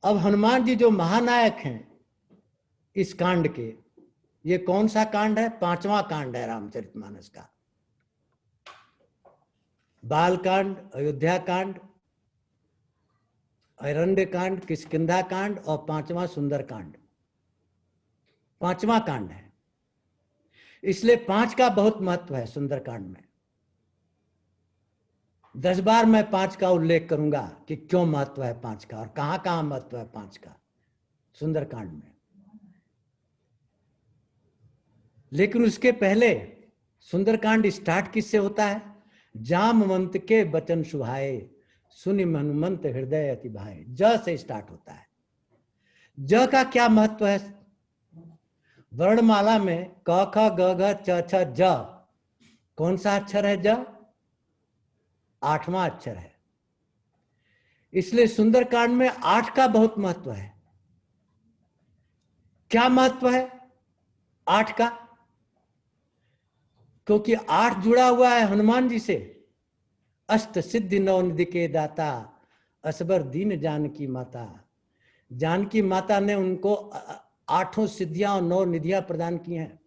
अब हनुमान जी जो महानायक हैं इस कांड के, ये कौन सा कांड है? 5वां कांड है रामचरितमानस का। बाल कांड, अयोध्या कांड, अरण्य कांड, किष्किंधा कांड और 5वां सुंदर कांड, 5वां कांड है। इसलिए 5 का बहुत महत्व है सुंदर कांड में। 10 बार मैं 5 का उल्लेख करूंगा कि क्यों महत्व है 5 का और कहां कहां महत्व है 5 का सुंदर कांड में। लेकिन उसके पहले सुंदरकांड स्टार्ट किससे होता है? जामवंत के बचन सुहाए, सुनि हनुमंत हृदय अति भाए। ज से स्टार्ट होता है। ज का क्या महत्व है? वर्णमाला में क ख ग घ च छ ज कौन सा अक्षर है? ज 8वां अक्षर है। इसलिए सुंदरकांड में 8 का बहुत महत्व है। क्या महत्व है 8 का? क्योंकि 8 जुड़ा हुआ है हनुमान जी से। अष्ट सिद्धि नौ निधि के दाता, असबर दीन जानकी माता। जानकी माता ने उनको 8 सिद्धियां और 9 निधियां प्रदान की हैं।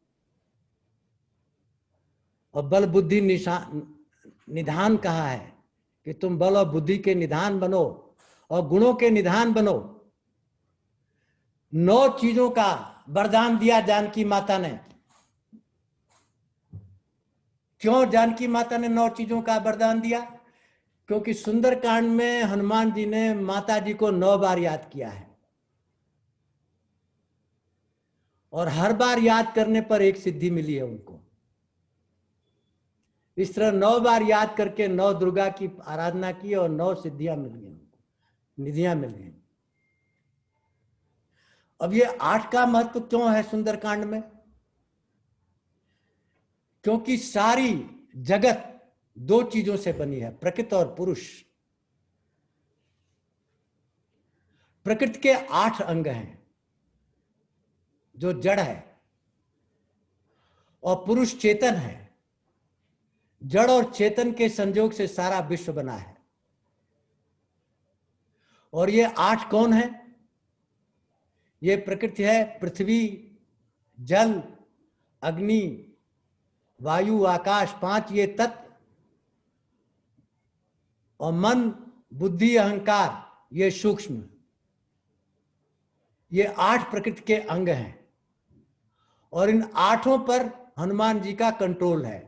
और बल बुद्धि निधान कहा है कि तुम बल और बुद्धि के निधान बनो और गुणों के निधान बनो। 9 चीजों का वरदान दिया जानकी माता ने। क्यों जानकी माता ने 9 चीजों का वरदान दिया? क्योंकि सुंदरकांड में हनुमान जी ने माता जी को 9 बार याद किया है और हर बार याद करने पर एक सिद्धि मिली है उनको। इस तरह 9 बार याद करके 9 दुर्गा की आराधना की और 9 सिद्धियां मिल गई उनको, निधियां मिल गई। अब ये 8 का महत्व क्यों है सुंदरकांड में? क्योंकि सारी जगत 2 चीजों से बनी है, प्रकृति और पुरुष। प्रकृति के 8 अंग हैं जो जड़ है और पुरुष चेतन है। जड़ और चेतन के संयोग से सारा विश्व बना है। और ये 8 कौन है? ये प्रकृति है, पृथ्वी, जल, अग्नि, वायु, आकाश, 5 ये तत्व, और मन, बुद्धि, अहंकार ये सूक्ष्म। ये 8 प्रकृति के अंग हैं और इन 8 पर हनुमान जी का कंट्रोल है।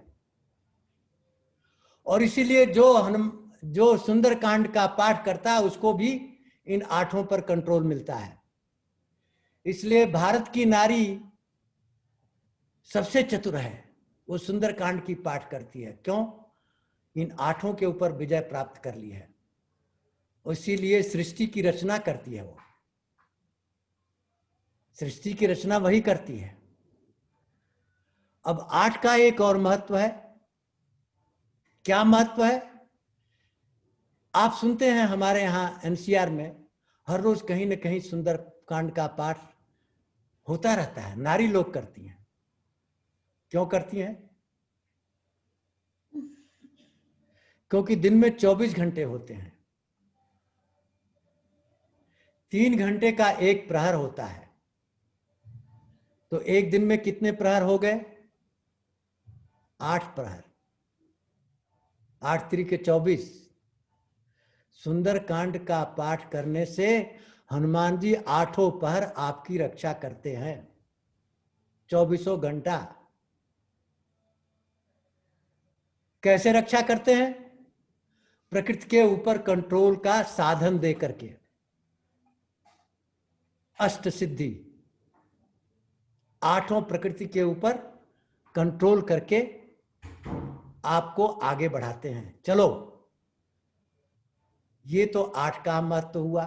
और इसीलिए जो सुंदरकांड का पाठ करता है उसको भी इन 8 पर कंट्रोल मिलता है। इसलिए भारत की नारी सबसे चतुर है, वो सुंदरकांड की पाठ करती है। क्यों? इन 8 के ऊपर विजय प्राप्त कर ली है। इसीलिए सृष्टि की रचना करती है। वो सृष्टि की रचना वही करती है। अब 8 का एक और महत्व है। क्या महत्व है? आप सुनते हैं हमारे यहाँ एनसीआर में हर रोज कहीं ना कहीं सुंदरकांड का पाठ होता रहता है। नारी लोग करती हैं। क्यों करती हैं? क्योंकि दिन में 24 घंटे होते हैं। 3 घंटे का एक प्रहर होता है। तो एक दिन में कितने प्रहर हो गए? 8 प्रहर। 8 त्रिक 24। सुंदरकांड का पाठ करने से हनुमान जी 8 पहर आपकी रक्षा करते हैं, 24 घंटा। कैसे रक्षा करते हैं? प्रकृति के ऊपर कंट्रोल का साधन दे करके। अष्ट सिद्धि 8 प्रकृति के ऊपर कंट्रोल करके आपको आगे बढ़ाते हैं। चलो, ये तो 8 का महत्व हुआ।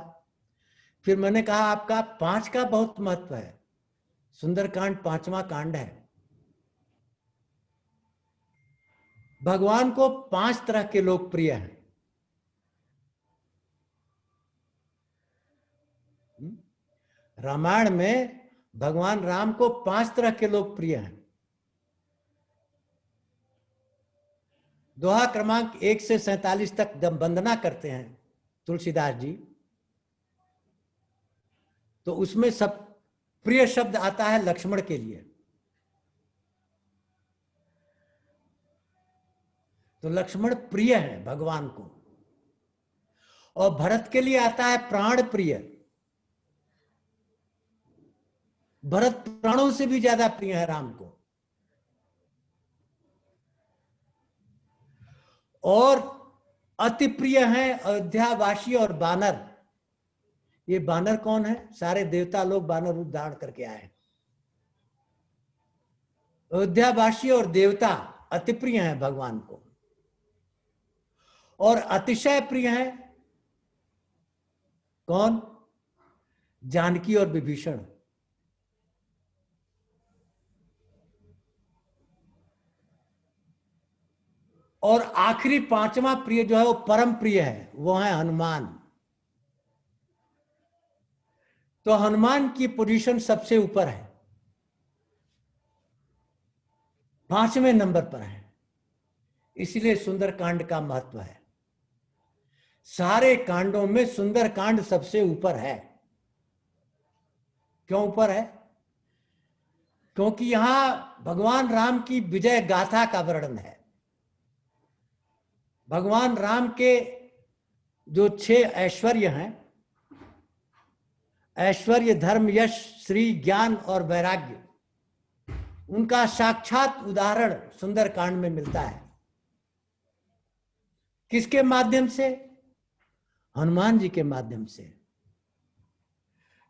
फिर मैंने कहा आपका 5 का बहुत महत्व है। सुंदरकांड 5वां कांड है। भगवान को 5 तरह के लोग प्रिय हैं। रामायण में भगवान राम को 5 तरह के लोग प्रिय हैं। दोहा क्रमांक 1 से 47 तक वंदना करते हैं तुलसीदास जी। तो उसमें सब प्रिय शब्द आता है लक्ष्मण के लिए। तो लक्ष्मण प्रिय है भगवान को। और भरत के लिए आता है प्राण प्रिय। भरत प्राणों से भी ज्यादा प्रिय है राम को। और अति प्रिय है अयोध्यावासी और बानर। ये बानर कौन है? सारे देवता लोग बानर रूप धारण करके आए। अयोध्यावासी और देवता अति प्रिय है भगवान को। और अतिशय प्रिय है कौन? जानकी और विभीषण। और आखिरी पांचवा प्रिय जो है वो परम प्रिय है, वो है हनुमान। तो हनुमान की पोजीशन सबसे ऊपर है, 5वें नंबर पर है। इसलिए सुंदरकांड का महत्व है। सारे कांडों में सुंदरकांड सबसे ऊपर है। क्यों ऊपर है? क्योंकि यहां भगवान राम की विजय गाथा का वर्णन है। भगवान राम के जो 6 ऐश्वर्य हैं, ऐश्वर्य, धर्म, यश, श्री, ज्ञान और वैराग्य, उनका साक्षात उदाहरण सुंदरकांड में मिलता है। किसके माध्यम से? हनुमान जी के माध्यम से।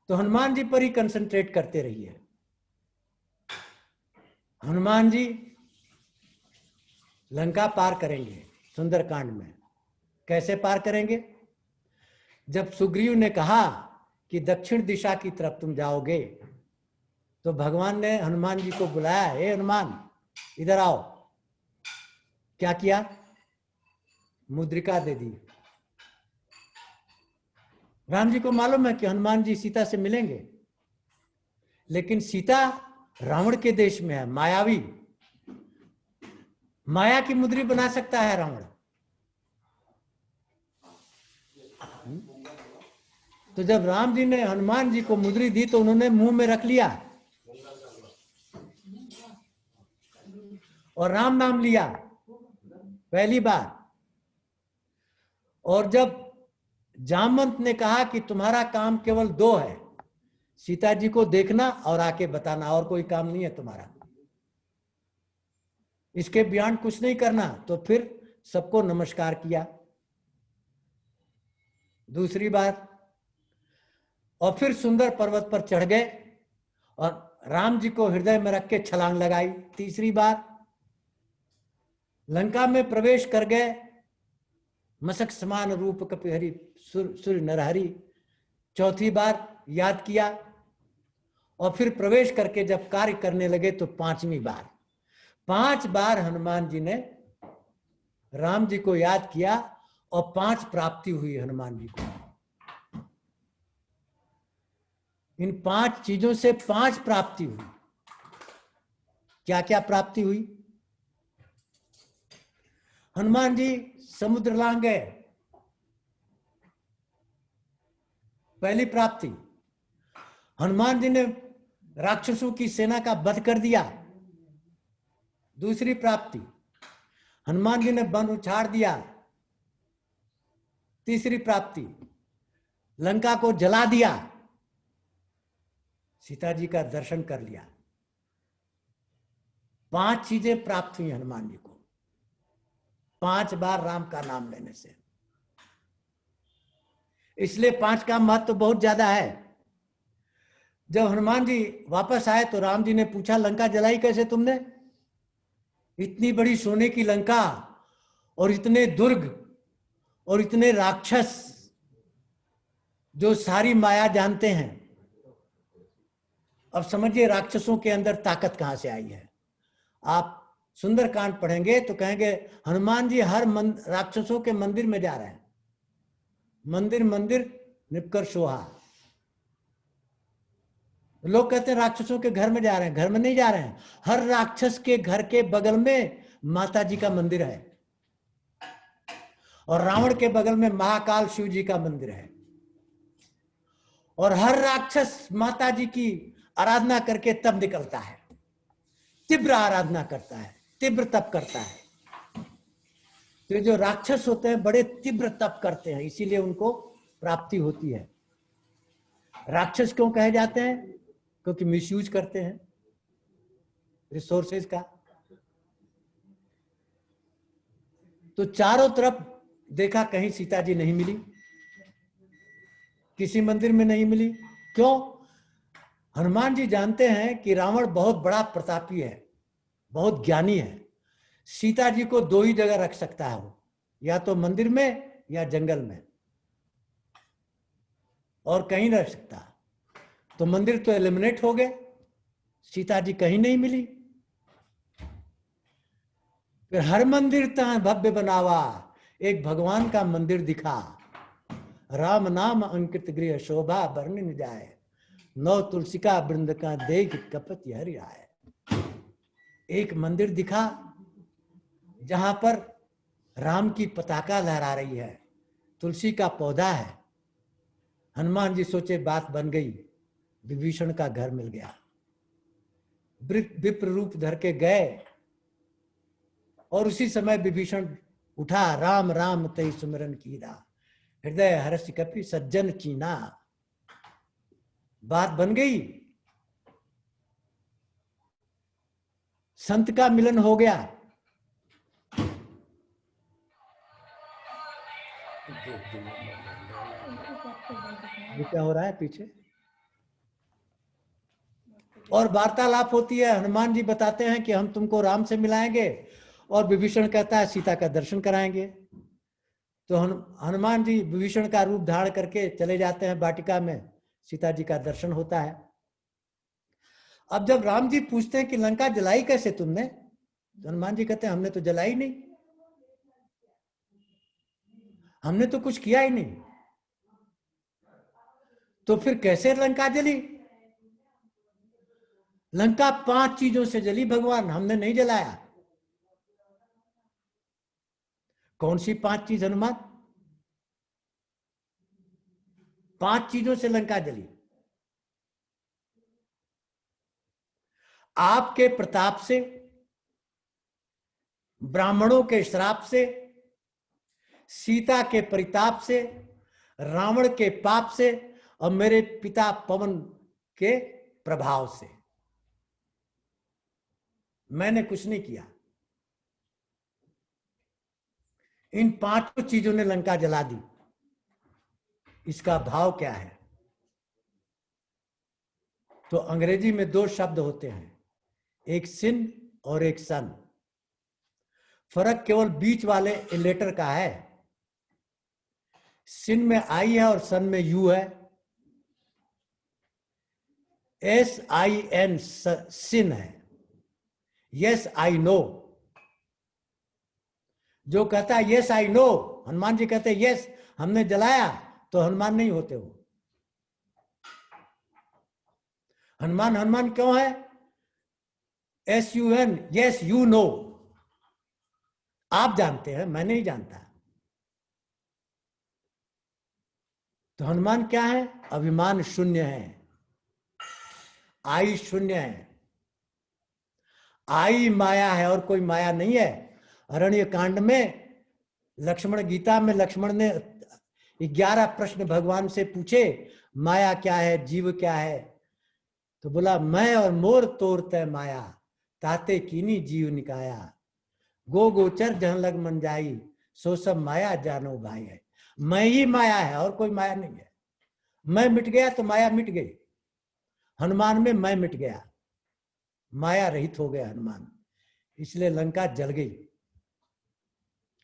तो हनुमान जी पर ही कंसंट्रेट करते रहिए। हनुमान जी लंका पार करेंगे सुंदरकांड में। कैसे पार करेंगे? जब सुग्रीव ने कहा कि दक्षिण दिशा की तरफ तुम जाओगे, तो भगवान ने हनुमान जी को बुलाया, हे हनुमान इधर आओ। क्या किया? मुद्रिका दे दी। राम जी को मालूम है कि हनुमान जी सीता से मिलेंगे, लेकिन सीता रावण के देश में है, मायावी। माया की मुद्री बना सकता है रावण। तो जब राम जी ने हनुमान जी को मुद्री दी तो उन्होंने मुंह में रख लिया और राम नाम लिया पहली बार। और जब जामवंत ने कहा कि तुम्हारा काम केवल 2 है, सीता जी को देखना और आके बताना, और कोई काम नहीं है तुम्हारा, इसके बियॉन्ड कुछ नहीं करना, तो फिर सबको नमस्कार किया दूसरी बार। और फिर सुंदर पर्वत पर चढ़ गए और राम जी को हृदय में रख के छलांग लगाई तीसरी बार। लंका में प्रवेश कर गए, मशक समान रूप कपिहरि सूर्य नरहरि, चौथी बार याद किया। और फिर प्रवेश करके जब कार्य करने लगे तो 5वीं बार, 5 बार हनुमान जी ने राम जी को याद किया और 5 प्राप्ति हुई हनुमान जी को। इन 5 चीजों से 5 प्राप्ति हुई। क्या क्या प्राप्ति हुई? हनुमान जी समुद्र लांग गए, पहली प्राप्ति। हनुमान जी ने राक्षसों की सेना का वध कर दिया, दूसरी प्राप्ति। हनुमान जी ने वन उछाड़ दिया, तीसरी प्राप्ति। लंका को जला दिया, सीता जी का दर्शन कर लिया। 5 चीजें प्राप्त हुई हनुमान जी को 5 बार राम का नाम लेने से। इसलिए 5 का महत्व तो बहुत ज्यादा है। जब हनुमान जी वापस आए तो राम जी ने पूछा, लंका जलाई कैसे तुमने? इतनी बड़ी सोने की लंका और इतने दुर्ग और इतने राक्षस जो सारी माया जानते हैं। अब समझिए राक्षसों के अंदर ताकत कहां से आई है। आप सुंदरकांड पढ़ेंगे तो कहेंगे हनुमान जी हर राक्षसों के मंदिर में जा रहे हैं। मंदिर मंदिर निपकर सोहा। लोग कहते हैं राक्षसों के घर में जा रहे हैं, घर में नहीं जा रहे हैं। हर राक्षस के घर के बगल में माता जी का मंदिर है और रावण के बगल में महाकाल शिव जी का मंदिर है। और हर राक्षस माता जी की आराधना करके तब निकलता है, तीव्र आराधना करता है, तीव्र तप करता है। तो जो राक्षस होते हैं बड़े तीव्र तप करते हैं, इसीलिए उनको प्राप्ति होती है। राक्षस क्यों कहे जाते हैं? क्योंकि मिसयूज करते हैं रिसोर्सेज का। तो चारों तरफ देखा, कहीं सीता जी नहीं मिली, किसी मंदिर में नहीं मिली। क्यों? हनुमान जी जानते हैं कि रावण बहुत बड़ा प्रतापी है, बहुत ज्ञानी है। सीता जी को दो ही जगह रख सकता है वो, या तो मंदिर में या जंगल में, और कहीं रह सकता। तो मंदिर तो एलिमिनेट हो गए, सीता जी कहीं नहीं मिली। फिर हर मंदिर तहां भव्य बनावा, एक भगवान का मंदिर दिखा। राम नाम अंकित गृह शोभा बरन न जाए, नौ तुलसी का वृंद का देख कपत हरि आए। एक मंदिर दिखा जहां पर राम की पताका लहरा रही है, तुलसी का पौधा है। हनुमान जी सोचे बात बन गई, विभीषण का घर मिल गया। विप्र रूप धर के गए, और उसी समय विभीषण उठा, राम राम तई सुमिरन कीना, हृदय हर्ष कपि सज्जन कीना। बात बन गई, संत का मिलन हो गया। ये क्या हो रहा है पीछे? और वार्तालाप होती है। हनुमान जी बताते हैं कि हम तुमको राम से मिलाएंगे, और विभीषण कहता है सीता का दर्शन कराएंगे। तो हनुमान जी विभीषण का रूप धारण करके चले जाते हैं वाटिका में, सीता जी का दर्शन होता है। अब जब राम जी पूछते हैं कि लंका जलाई कैसे तुमने, तो हनुमान जी कहते हैं हमने तो जलाई नहीं, हमने तो कुछ किया ही नहीं। तो फिर कैसे लंका जली? लंका 5 चीजों से जली भगवान, हमने नहीं जलाया। कौन सी 5 चीज हनुमान? 5 चीजों से लंका जली। आपके प्रताप से, ब्राह्मणों के श्राप से, सीता के परिताप से, रावण के पाप से, और मेरे पिता पवन के प्रभाव से। मैंने कुछ नहीं किया। इन 5 चीजों ने लंका जला दी। इसका भाव क्या है? तो अंग्रेजी में 2 शब्द होते हैं, एक सिन और एक सन। फर्क केवल बीच वाले लेटर का है। सिन में आई है और सन में यू है। SIN सिन है। Yes I know. जो कहता है yes I know, Hanuman ji कहते हैं यस हमने जलाया, तो हनुमान नहीं होते हो। हनुमान हनुमान क्यों है? SUN, yes you know. आप जानते हैं, मैं नहीं जानता। तो हनुमान क्या है? अभिमान शून्य है, आई शून्य है। आई माया है और कोई माया नहीं है। अरण्य कांड में लक्ष्मण, गीता में लक्ष्मण ने 11 प्रश्न भगवान से पूछे, माया क्या है, जीव क्या है? तो बोला मैं और मोर तोर तय माया, ताते कीनी जीव निकाया। गो गोचर जहां लग मन जाई, सो सब माया जानो भाई है। मैं ही माया है और कोई माया नहीं है। मैं मिट गया तो माया मिट गई। हनुमान में मैं मिट गया, माया रहित हो गया हनुमान, इसलिए लंका जल गई।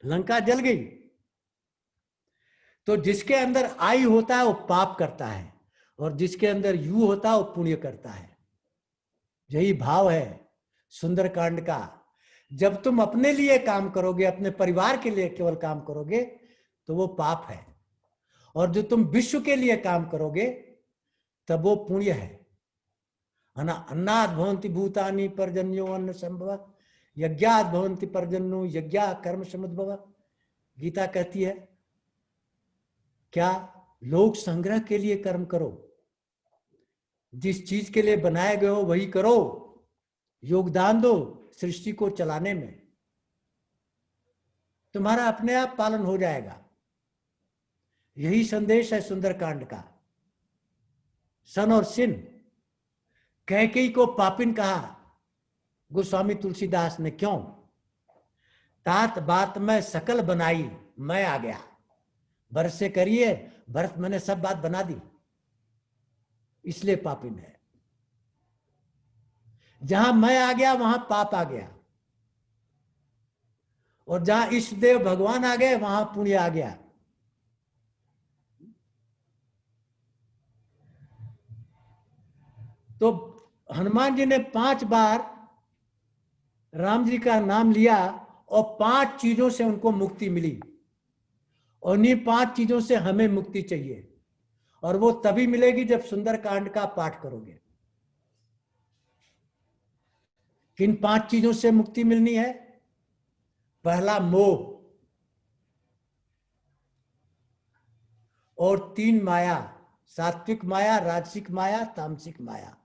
लंका जल गई। तो जिसके अंदर आई होता है वो पाप करता है, और जिसके अंदर यू होता है वो पुण्य करता है। यही भाव है सुंदरकांड का। जब तुम अपने लिए काम करोगे, अपने परिवार के लिए केवल काम करोगे, तो वो पाप है, और जो तुम विश्व के लिए काम करोगे तब वो पुण्य है। अन्नाद भवन्ति भूतानि पर्जन्यो अन्न संभव, यज्ञात भवन्ति पर्जन्यो यज्ञा कर्म समुद्भव। गीता कहती है क्या? लोक संग्रह के लिए कर्म करो, जिस चीज के लिए बनाए गए हो वही करो, योगदान दो सृष्टि को चलाने में, तुम्हारा अपने आप पालन हो जाएगा। यही संदेश है सुंदरकांड का। सन और सिन, कैकेयी को पापिन कहा गोस्वामी तुलसीदास ने, क्यों? तात बात में सकल बनाई, मैं आ गया। भरत से करिए, भरत मैंने सब बात बना दी, इसलिए पापिन है। जहां मैं आ गया वहां पाप आ गया, और जहां इष्ट देव भगवान आ गए वहां पुण्य आ गया। तो हनुमान जी ने 5 बार राम जी का नाम लिया और 5 चीजों से उनको मुक्ति मिली, और इन्हीं 5 चीजों से हमें मुक्ति चाहिए, और वो तभी मिलेगी जब सुंदरकांड का पाठ करोगे। किन 5 चीजों से मुक्ति मिलनी है? पहला मोह, और 3 माया, सात्विक माया, राजसिक माया, तामसिक माया,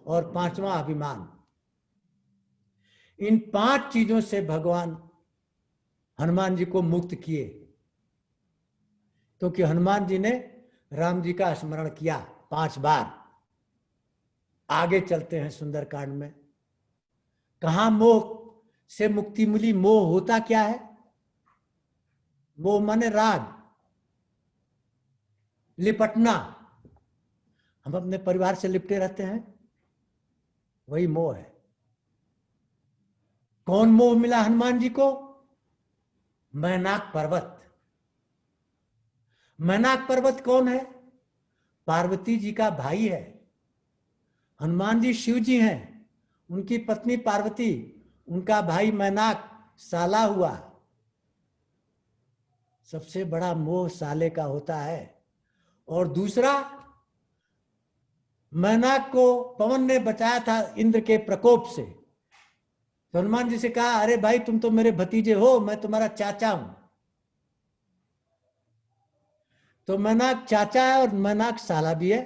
और 5वां अभिमान। इन 5 चीजों से भगवान हनुमान जी को मुक्त किए, क्योंकि हनुमान जी ने राम जी का स्मरण किया 5 बार। आगे चलते हैं सुंदरकांड में। कहां मोह से मुक्ति मिली? मोह होता क्या है? मोह माने राग, लिपटना। हम अपने परिवार से लिपटे रहते हैं, वही मोह है। कौन मोह मिला हनुमान जी को? मैनाक पर्वत। मैनाक पर्वत कौन है? पार्वती जी का भाई है। हनुमान जी शिव जी हैं, उनकी पत्नी पार्वती, उनका भाई मैनाक साला हुआ। सबसे बड़ा मोह साले का होता है। और दूसरा, मैनाक को पवन ने बचाया था इंद्र के प्रकोप से। तो हनुमान जी से कहा, अरे भाई तुम तो मेरे भतीजे हो, मैं तुम्हारा चाचा हूं। तो मैनाक चाचा है और मैनाक साला भी है।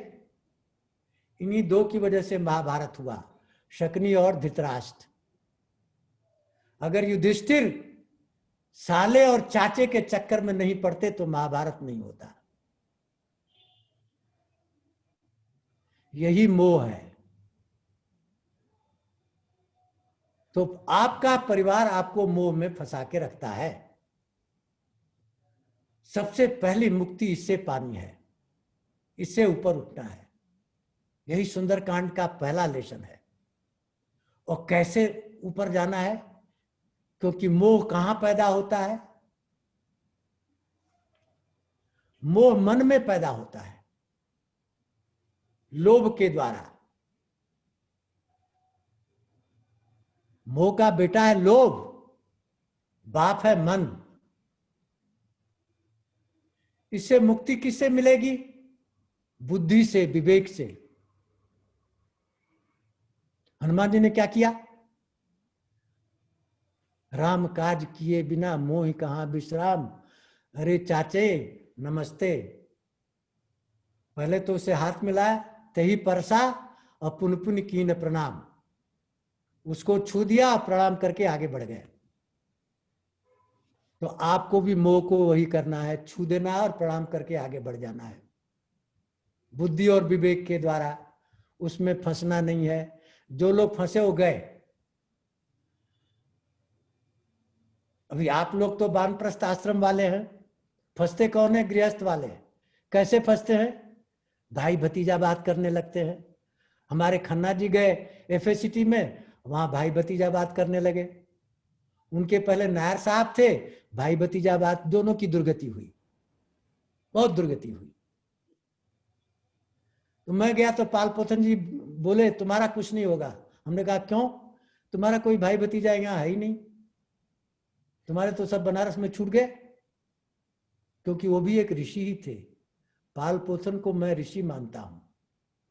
इन्हीं 2 की वजह से महाभारत हुआ, शकुनी और धृतराष्ट्र। अगर युधिष्ठिर साले और चाचे के चक्कर में नहीं पड़ते तो महाभारत नहीं होता। यही मोह है। तो आपका परिवार आपको मोह में फंसा के रखता है। सबसे पहली मुक्ति इससे पानी है, इससे ऊपर उठना है। यही सुंदरकांड का पहला लेसन है। और कैसे ऊपर जाना है? क्योंकि मोह कहां पैदा होता है? मोह मन में पैदा होता है, लोभ के द्वारा। मोह का बेटा है लोभ, बाप है मन। इससे मुक्ति किससे मिलेगी? बुद्धि से, विवेक से। हनुमान जी ने क्या किया? राम काज किए बिना मोह कहां विश्राम। अरे चाचे नमस्ते। पहले तो उसे हाथ मिलाया, तही परसा और पुन पुन कीन प्रणाम। उसको छू दिया और प्रणाम करके आगे बढ़ गए। तो आपको भी मोह को वही करना है, छू देना है और प्रणाम करके आगे बढ़ जाना है। बुद्धि और विवेक के द्वारा, उसमें फंसना नहीं है। जो लोग फंसे हो गए। अभी आप लोग तो वानप्रस्थ आश्रम वाले हैं, फंसते कौन है? गृहस्थ वाले। कैसे फंसते हैं? भाई भतीजा बात करने लगते हैं। हमारे खन्ना जी गए एफएसीटी में, वहां भाई भतीजा बात करने लगे। उनके पहले नायर साहब थे, भाई भतीजा बात, दोनों की दुर्गति हुई, बहुत दुर्गति हुई। तो मैं गया तो पाल पोथन जी बोले तुम्हारा कुछ नहीं होगा। हमने कहा क्यों? तुम्हारा कोई भाई भतीजा यहाँ है ही नहीं, तुम्हारे तो सब बनारस में छूट गए। क्योंकि वो भी एक ऋषि ही थे। पाल पोथन को मैं ऋषि मानता हूं,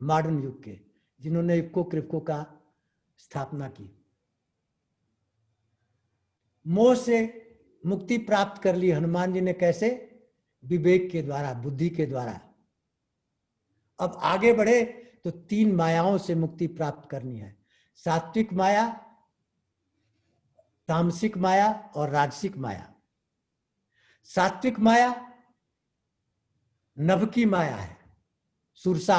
मॉडर्न युग के, जिन्होंने इक्को क्रिप्को का स्थापना की। मोह से मुक्ति प्राप्त कर ली हनुमान जी ने। कैसे? विवेक के द्वारा, बुद्धि के द्वारा। अब आगे बढ़े तो 3 मायाओं से मुक्ति प्राप्त करनी है, सात्विक माया, तामसिक माया और राजसिक माया। सात्विक माया नभ की माया है, सुरसा।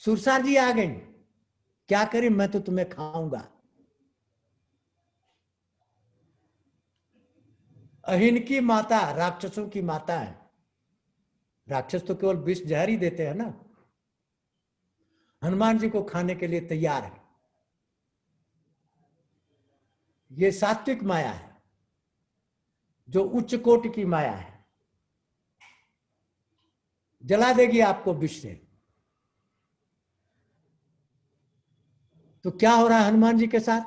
सुरसा जी आ गई, क्या करें, मैं तो तुम्हें खाऊंगा। अहिन की माता राक्षसों की माता है। राक्षस तो केवल विष जहर ही देते हैं ना, हनुमान जी को खाने के लिए तैयार है। ये सात्विक माया है, जो उच्च कोटि की माया है, जला देगी आपको विष से। तो क्या हो रहा है हनुमान जी के साथ?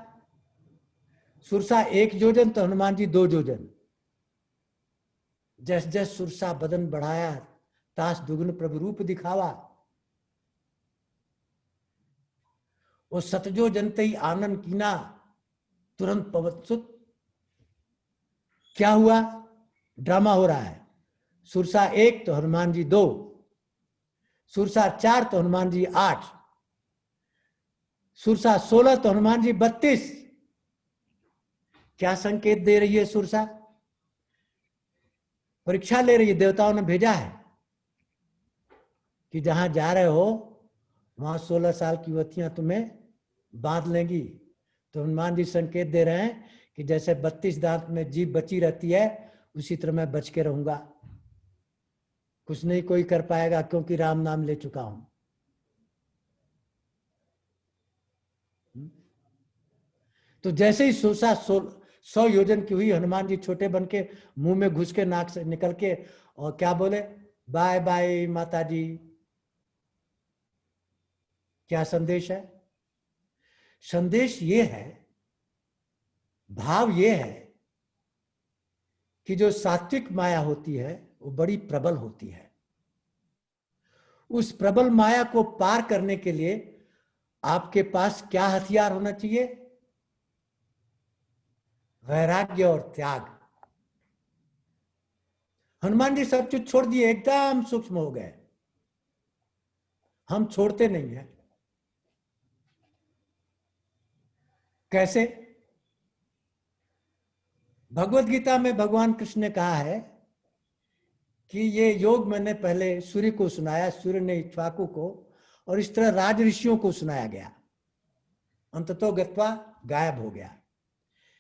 सुरसा 1 योजन तो हनुमान जी 2 योजन। जस जस सुरसा बदन बढ़ाया, तास दुगुन प्रभु रूप दिखावा। वो सतजो जनते ही आनंद कीना, तुरंत पवत्सुत। क्या हुआ? ड्रामा हो रहा है। सुरसा 1 तो हनुमान जी 2, सुरसा 4 तो हनुमान जी 8, सुरसा 16 तो हनुमान जी 32। क्या संकेत दे रही है सुरसा? परीक्षा ले रही है, देवताओं ने भेजा है कि जहां जा रहे हो वहां 16 साल की युवतियां तुम्हें बांध लेंगी। तो हनुमान जी संकेत दे रहे हैं कि जैसे 32 दांत में जीभ बची रहती है, उसी तरह मैं बच के रहूंगा। कुछ नहीं कोई कर पाएगा, क्योंकि राम नाम ले चुका हूं। तो जैसे ही सुरसा 100 योजन की हुई, हनुमान जी छोटे बन के मुंह में घुस के, नाक से निकल के, और क्या बोले? बाय बाय माता जी। क्या संदेश है? संदेश ये है, भाव ये है कि जो सात्विक माया होती है वो बड़ी प्रबल होती है। उस प्रबल माया को पार करने के लिए आपके पास क्या हथियार होना चाहिए? वैराग्य और त्याग। हनुमान जी सब कुछ छोड़ दिए, एकदम सूक्ष्म हो गए। हम छोड़ते नहीं है। कैसे? भगवत गीता में भगवान कृष्ण ने कहा है कि ये योग मैंने पहले सूर्य को सुनाया, सूर्य ने इक्ष्वाकु को, और इस तरह राज ऋषियों को सुनाया गया, अंततो गत्वा गायब हो गया।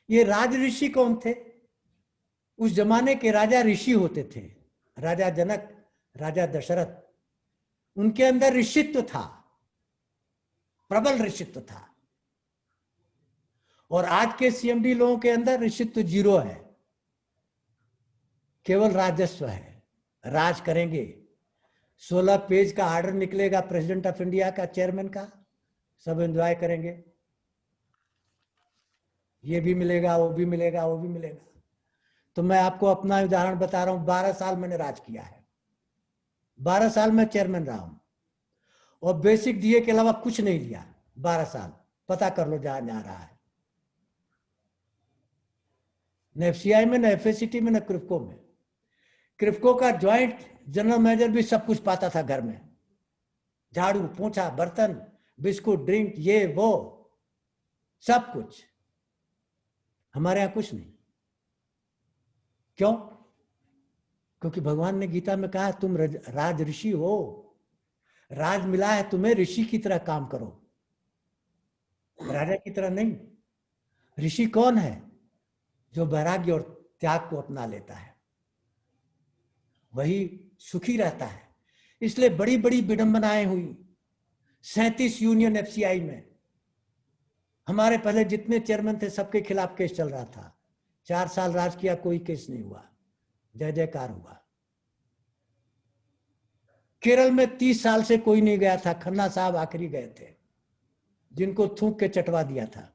ये राज ऋषि कौन थे? उस जमाने के राजा ऋषि होते थे। राजा जनक, राजा दशरथ, उनके अंदर ऋषित्व था, प्रबल ऋषित्व था। और आज के सीएमडी लोगों के अंदर ऋषित्व 0 है, केवल राजस्व है। राज करेंगे, 16 पेज का आर्डर निकलेगा प्रेसिडेंट ऑफ इंडिया का, चेयरमैन का, सब एंजॉय करेंगे। ये भी मिलेगा, वो भी मिलेगा, वो भी मिलेगा। तो मैं आपको अपना उदाहरण बता रहा हूं, 12 साल मैंने राज किया है, 12 साल में चेयरमैन रहा हूं, और बेसिक डीए के अलावा कुछ नहीं लिया 12 साल। पता कर लो जहां जहां रहा है। न एफसीआई में, न एफएससीटी में, न क्रिप्को में। क्रिप्को का ज्वाइंट जनरल मैनेजर भी सब कुछ पाता था घर में, झाड़ू पोंछा, बर्तन, बिस्कुट, ड्रिंक, ये वो, सब कुछ। हमारे यहां कुछ नहीं। क्यों? क्योंकि भगवान ने गीता में कहा तुम राज ऋषि हो, राज मिला है तुम्हें, ऋषि की तरह काम करो, राजा की तरह नहीं। ऋषि कौन है? जो वैराग्य और त्याग को अपना लेता है, वही सुखी रहता है। इसलिए बड़ी बड़ी विडंबनाएं हुई 37 यूनियन एफसीआई में। हमारे पहले जितने चेयरमैन थे सबके खिलाफ केस चल रहा था। 4 साल राज किया, कोई केस नहीं हुआ, जय जयकार हुआ। केरल में 30 साल से कोई नहीं गया था, खन्ना साहब आखिरी गए थे, जिनको थूक के चटवा दिया था।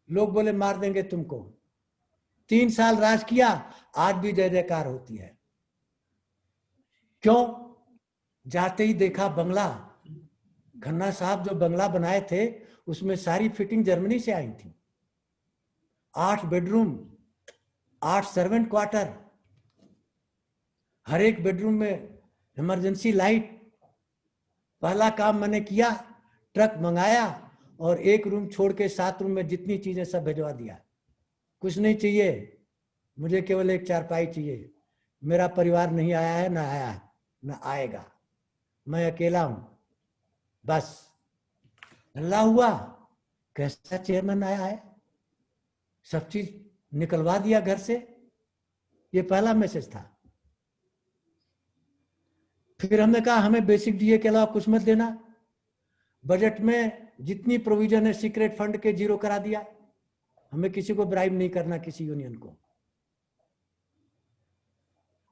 लोग बोले मार देंगे तुमको। 3 साल राज किया, आज भी जय जयकार होती है। क्यों? जाते ही देखा बंगला, खन्ना साहब जो बंगला बनाए थे उसमें सारी फिटिंग जर्मनी से आई थी। 8 बेडरूम, 8 सर्वेंट क्वार्टर, हर एक बेडरूम में इमरजेंसी लाइट, पहला काम मैंने किया, ट्रक मंगाया और एक रूम छोड़ के 7 रूम में जितनी चीजें सब भिजवा दिया। कुछ नहीं चाहिए मुझे, केवल एक चारपाई चाहिए। मेरा परिवार नहीं आया है, ना आया है, ना आएगा, मैं अकेला हूं बस। अल्लाह हुआ, कैसा चेयरमैन आया है, सब चीज निकलवा दिया घर से। ये पहला मैसेज था। फिर हमने कहा हमें बेसिक डीए के अलावा कुछ मत देना। बजट में जितनी प्रोविजन है सीक्रेट फंड के 0 करा दिया। हमें किसी को ब्राइब नहीं करना, किसी यूनियन को।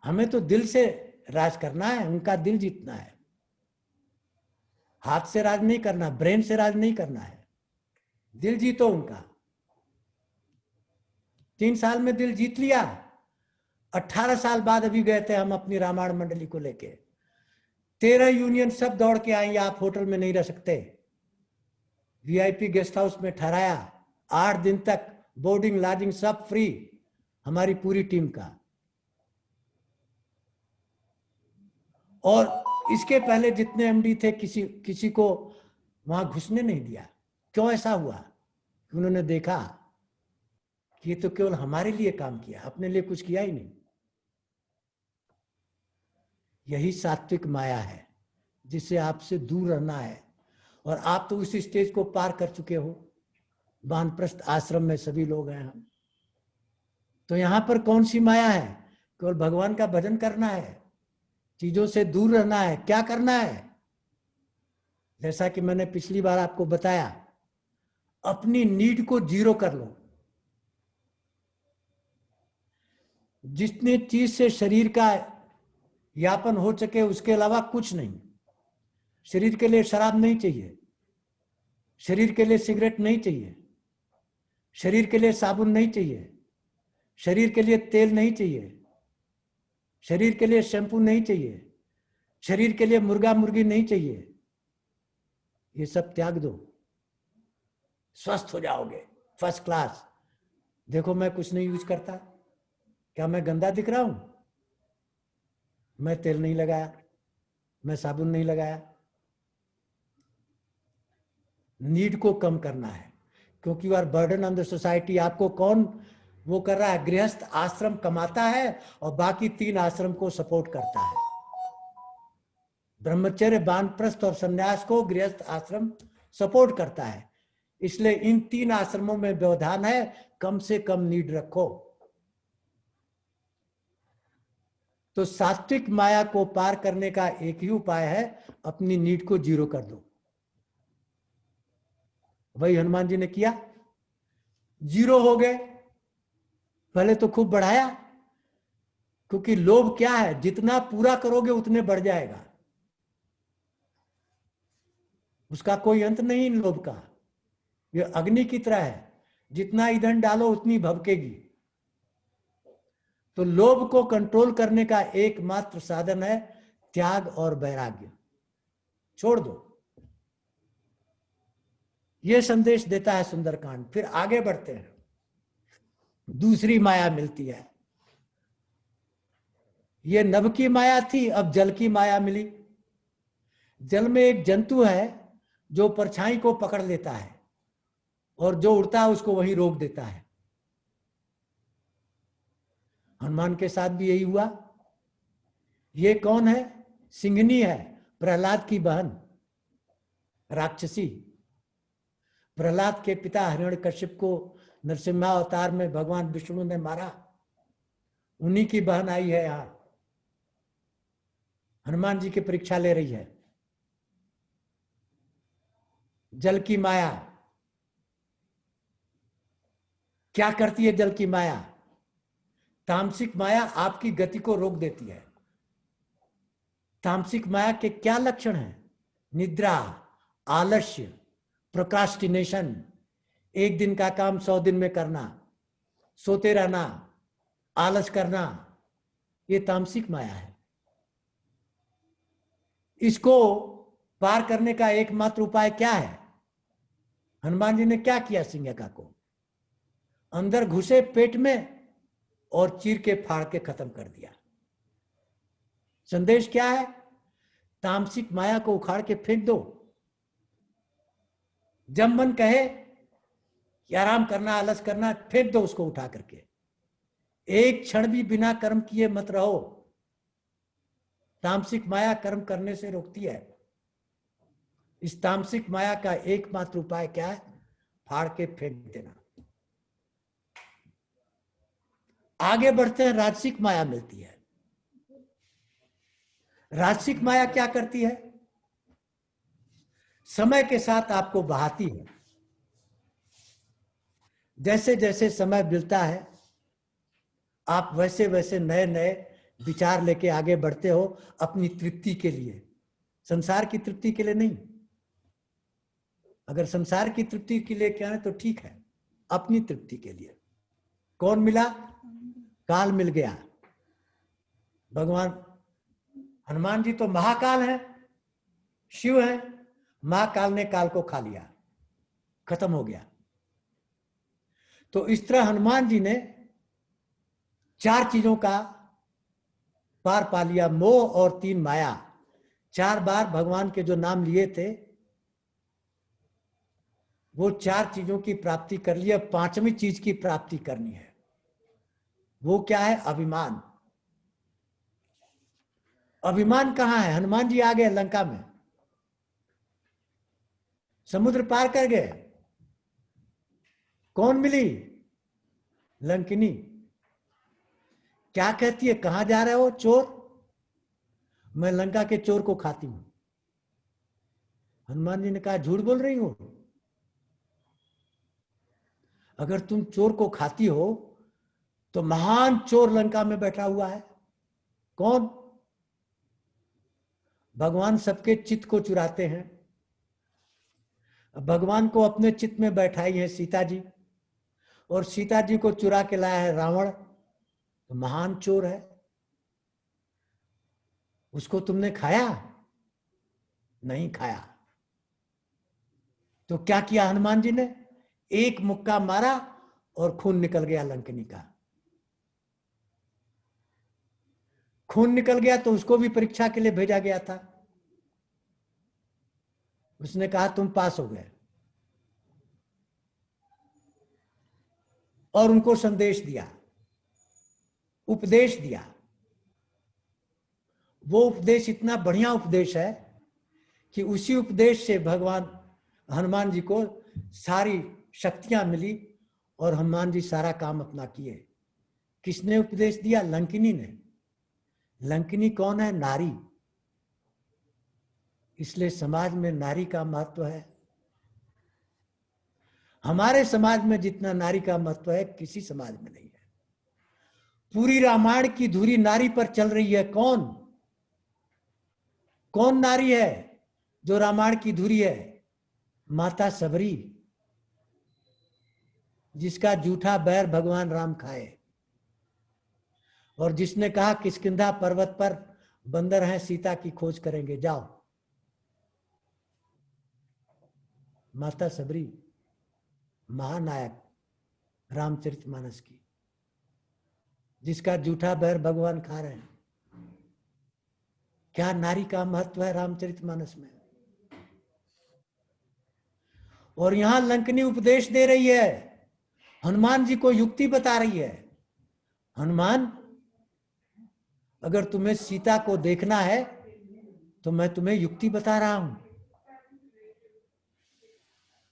हमें तो दिल से राज करना है, उनका दिल जीतना है। हाथ से राज नहीं करना, ब्रेन से राज नहीं करना है, दिल जीतो उनका। 3 साल में दिल जीत लिया। 18 साल बाद अभी गए थे हम अपनी रामायण मंडली को लेके। 13 यूनियन सब दौड़ के आई, आप होटल में नहीं रह सकते। वीआईपी गेस्ट हाउस में ठहराया। 8 दिन तक बोर्डिंग लॉजिंग सब फ्री, हमारी पूरी टीम का। और इसके पहले जितने एमडी थे, किसी को वहां घुसने नहीं दिया। क्यों ऐसा हुआ? कि उन्होंने देखा कि ये तो केवल हमारे लिए काम किया, अपने लिए कुछ किया ही नहीं। यही सात्विक माया है जिससे आपसे दूर रहना है। और आप तो उस स्टेज को पार कर चुके हो। वानप्रस्थ आश्रम में सभी लोग हैं हम। तो यहां पर कौन सी माया है? केवल भगवान का भजन करना है, चीजों से दूर रहना है। क्या करना है? जैसा कि मैंने पिछली बार आपको बताया, अपनी नीड को 0 कर लो। जितने चीज से शरीर का यापन हो सके उसके अलावा कुछ नहीं। शरीर के लिए शराब नहीं चाहिए, शरीर के लिए सिगरेट नहीं चाहिए, शरीर के लिए साबुन नहीं चाहिए, शरीर के लिए तेल नहीं चाहिए, शरीर के लिए शैम्पू नहीं चाहिए, शरीर के लिए मुर्गा मुर्गी नहीं चाहिए। ये सब त्याग दो, स्वस्थ हो जाओगे फर्स्ट क्लास। देखो मैं कुछ नहीं यूज करता। क्या मैं गंदा दिख रहा हूं? मैं तेल नहीं लगाया, मैं साबुन नहीं लगाया। नीड को कम करना है, क्योंकि you are burden on the society. आपको कौन वो कर रहा है? गृहस्थ आश्रम कमाता है और बाकी 3 आश्रम को सपोर्ट करता है। ब्रह्मचर्य, वानप्रस्थ और संन्यास को गृहस्थ आश्रम सपोर्ट करता है। इसलिए इन 3 आश्रमों में व्यवधान है, कम से कम नीड रखो। तो सात्विक माया को पार करने का एक ही उपाय है, अपनी नीड को 0 कर दो। वही हनुमान जी ने किया, 0 हो गए। पहले तो खूब बढ़ाया, क्योंकि लोभ क्या है? जितना पूरा करोगे उतने बढ़ जाएगा, उसका कोई अंत नहीं इन लोभ का। ये अग्नि की तरह है, जितना ईंधन डालो उतनी भभकेगी। तो लोभ को कंट्रोल करने का एकमात्र साधन है त्याग और वैराग्य। छोड़ दो। यह संदेश देता है सुंदरकांड। फिर आगे बढ़ते हैं, दूसरी माया मिलती है। यह नभ की माया थी, अब जल की माया मिली। जल में एक जंतु है जो परछाई को पकड़ लेता है और जो उड़ता है उसको वहीं रोक देता है। हनुमान के साथ भी यही हुआ। ये कौन है? सिंघनी है, प्रहलाद की बहन, राक्षसी। प्रहलाद के पिता हिरण्यकश्यप को नरसिम्हा अवतार में भगवान विष्णु ने मारा, उन्हीं की बहन आई है यहां, हनुमान जी की परीक्षा ले रही है। जल की माया क्या करती है? जल की माया, तामसिक माया आपकी गति को रोक देती है। तामसिक माया के क्या लक्षण हैं? निद्रा, आलस्य, प्रोक्रास्टिनेशन, एक दिन का काम 100 दिन में करना, सोते रहना, आलस करना, ये तामसिक माया है। इसको पार करने का एकमात्र उपाय क्या है? हनुमान जी ने क्या किया? सिंहका को अंदर घुसे पेट में और चीर के फाड़ के खत्म कर दिया। संदेश क्या है? तामसिक माया को उखाड़ के फेंक दो। जब मन कहे कि आराम करना, आलस करना, फेंक दो उसको उठा करके। एक क्षण भी बिना कर्म किए मत रहो। तामसिक माया कर्म करने से रोकती है। इस तामसिक माया का एकमात्र उपाय क्या है? फाड़ के फेंक देना। आगे बढ़ते हैं, राजसिक माया मिलती है। राजसिक माया क्या करती है? समय के साथ आपको बहाती है। जैसे जैसे समय बीतता है, आप वैसे वैसे नए नए विचार लेके आगे बढ़ते हो, अपनी तृप्ति के लिए, संसार की तृप्ति के लिए नहीं। अगर संसार की तृप्ति के लिए क्या है तो ठीक है, अपनी तृप्ति के लिए। कौन मिला? काल मिल गया। भगवान हनुमान जी तो महाकाल है, शिव है। महाकाल ने काल को खा लिया, खत्म हो गया। तो इस तरह हनुमान जी ने 4 चीजों का पार पा लिया, मोह और 3 माया। 4 बार भगवान के जो नाम लिए थे वो 4 चीजों की प्राप्ति कर लिया। 5वीं चीज की प्राप्ति करनी है। वो क्या है? अभिमान। अभिमान कहां है? हनुमान जी आ गए लंका में, समुद्र पार कर गए। कौन मिली? लंकिनी। क्या कहती है? कहां जा रहे हो चोर? मैं लंका के चोर को खाती हूं। हनुमान जी ने कहा, झूठ बोल रही हो। अगर तुम चोर को खाती हो तो महान चोर लंका में बैठा हुआ है। कौन? भगवान सबके चित्त को चुराते हैं। भगवान को अपने चित्त में बैठाई है सीता जी, और सीता जी को चुरा के लाया है रावण। तो महान चोर है। उसको तुमने खाया? नहीं खाया। तो क्या किया हनुमान जी ने? एक मुक्का मारा और खून निकल गया लंकिनी का। खून निकल गया तो उसको भी परीक्षा के लिए भेजा गया था। उसने कहा तुम पास हो गए, और उनको संदेश दिया, उपदेश दिया। वो उपदेश इतना बढ़िया उपदेश है कि उसी उपदेश से भगवान हनुमान जी को सारी शक्तियां मिली, और हनुमान जी सारा काम अपना किए। किसने उपदेश दिया? लंकिनी ने। लंकिनी कौन है? नारी। इसलिए समाज में नारी का महत्व है। हमारे समाज में जितना नारी का महत्व है किसी समाज में नहीं है। पूरी रामायण की धुरी नारी पर चल रही है। कौन? कौन नारी है जो रामायण की धुरी है? माता सबरी, जिसका जूठा बैर भगवान राम खाए, और जिसने कहा किष्किंधा पर्वत पर बंदर हैं, सीता की खोज करेंगे, जाओ। माता सबरी महानायक रामचरितमानस की, जिसका जूठा बैर भगवान खा रहे हैं। क्या नारी का महत्व है रामचरितमानस में। और यहां लंकनी उपदेश दे रही है, हनुमान जी को युक्ति बता रही है। हनुमान, अगर तुम्हें सीता को देखना है तो मैं तुम्हें युक्ति बता रहा हूं।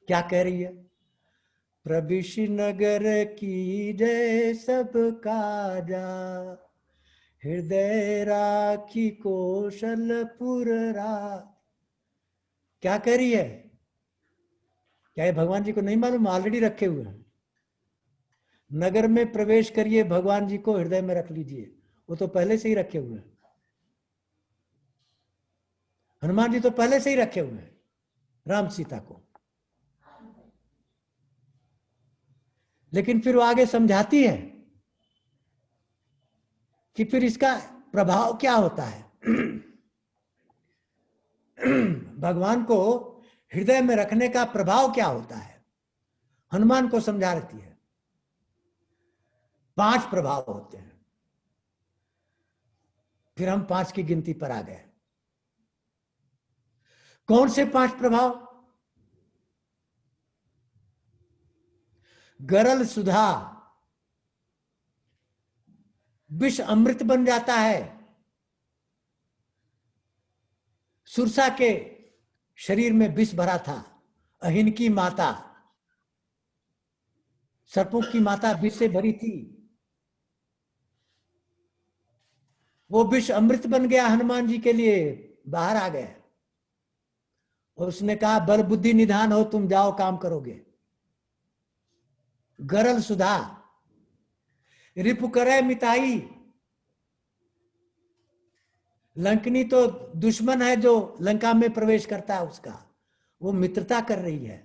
क्या कह रही है? प्रविश नगर की जय सब काजा, हृदय राखी कौशलपुर रात। क्या कह रही है? क्या ये भगवान जी को नहीं मालूम? ऑलरेडी रखे हुए हैं। नगर में प्रवेश करिए, भगवान जी को हृदय में रख लीजिए। वो तो पहले से ही रखे हुए हैं। हनुमान जी तो पहले से ही रखे हुए हैं राम सीता को। लेकिन फिर वो आगे समझाती है कि फिर इसका प्रभाव क्या होता है। भगवान को हृदय में रखने का प्रभाव क्या होता है, हनुमान को समझा रही है। 5 प्रभाव होते हैं। फिर हम 5 की गिनती पर आ गए। कौन से 5 प्रभाव? गरल सुधा विष अमृत बन जाता है। सुरसा के शरीर में विष भरा था। अहिन की माता, सर्पों की माता विष से भरी थी। वो विष अमृत बन गया हनुमान जी के लिए, बाहर आ गए और उसने कहा बल बुद्धि निधान हो, तुम जाओ काम करोगे। गरल सुधा रिपु करे मिताई, लंकनी तो दुश्मन है जो लंका में प्रवेश करता है, उसका वो मित्रता कर रही है।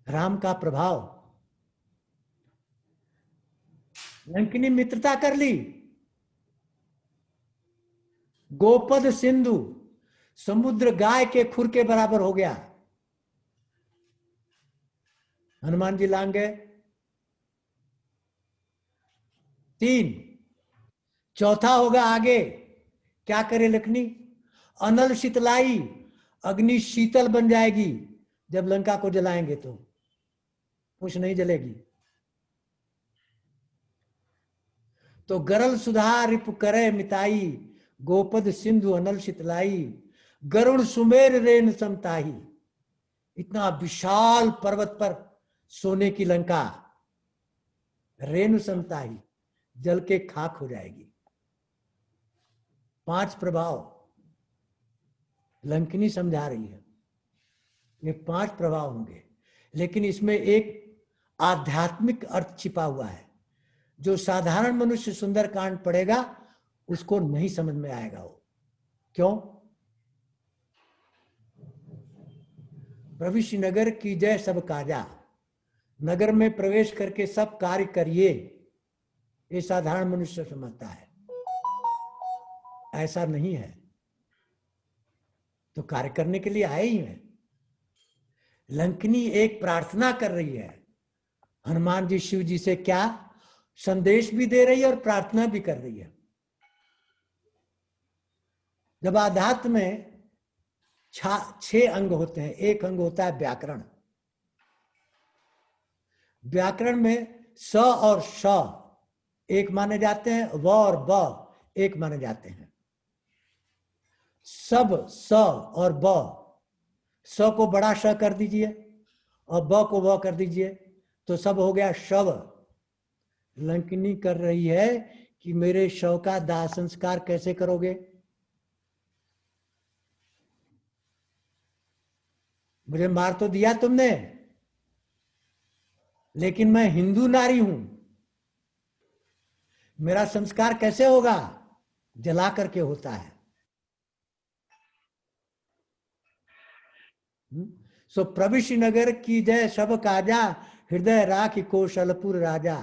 राम का प्रभाव, लंकनी मित्रता कर ली। गोपद सिंधु, समुद्र गाय के खुर के बराबर हो गया। हनुमान जी लांग गए। 3, चौथा होगा आगे, क्या करे लखनी? अनल शीतलाई, अग्नि शीतल बन जाएगी जब लंका को जलाएंगे तो, कुछ नहीं जलेगी। तो गरल सुधा रिपु करे मिताई, गोपद सिंधु अनल शीतलाई, गरुण सुमेर रेन समताही। इतना विशाल पर्वत पर सोने की लंका, रेणु समताही, जल के खाक हो जाएगी। 5 प्रभाव लंकिनी समझा रही है, ये 5 प्रभाव होंगे। लेकिन इसमें एक आध्यात्मिक अर्थ छिपा हुआ है, जो साधारण मनुष्य सुंदरकांड पढ़ेगा उसको नहीं समझ में आएगा। वो क्यों? प्रभु श्रीनगर की जय सब काजा, नगर में प्रवेश करके सब कार्य करिए, ये साधारण मनुष्य समझता है। ऐसा नहीं है। तो कार्य करने के लिए आए ही हैं। लंकिनी एक प्रार्थना कर रही है, हनुमान जी शिव जी से क्या संदेश भी दे रही है और प्रार्थना भी कर रही है। जब आध्यात्म में 6 अंग होते हैं, एक अंग होता है व्याकरण। व्याकरण में स और श एक माने जाते हैं, व और ब एक माने जाते हैं। सब स और ब, स को बड़ा श कर दीजिए और ब को व कर दीजिए तो सब हो गया शव। लंकिनी कर रही है कि मेरे शव का दाह संस्कार कैसे करोगे? मुझे मार तो दिया तुमने, लेकिन मैं हिंदू नारी हूं, मेरा संस्कार कैसे होगा? जला करके होता है। सो प्रविश नगर की जय सब काजा, हृदय राखी कौशलपुर राजा।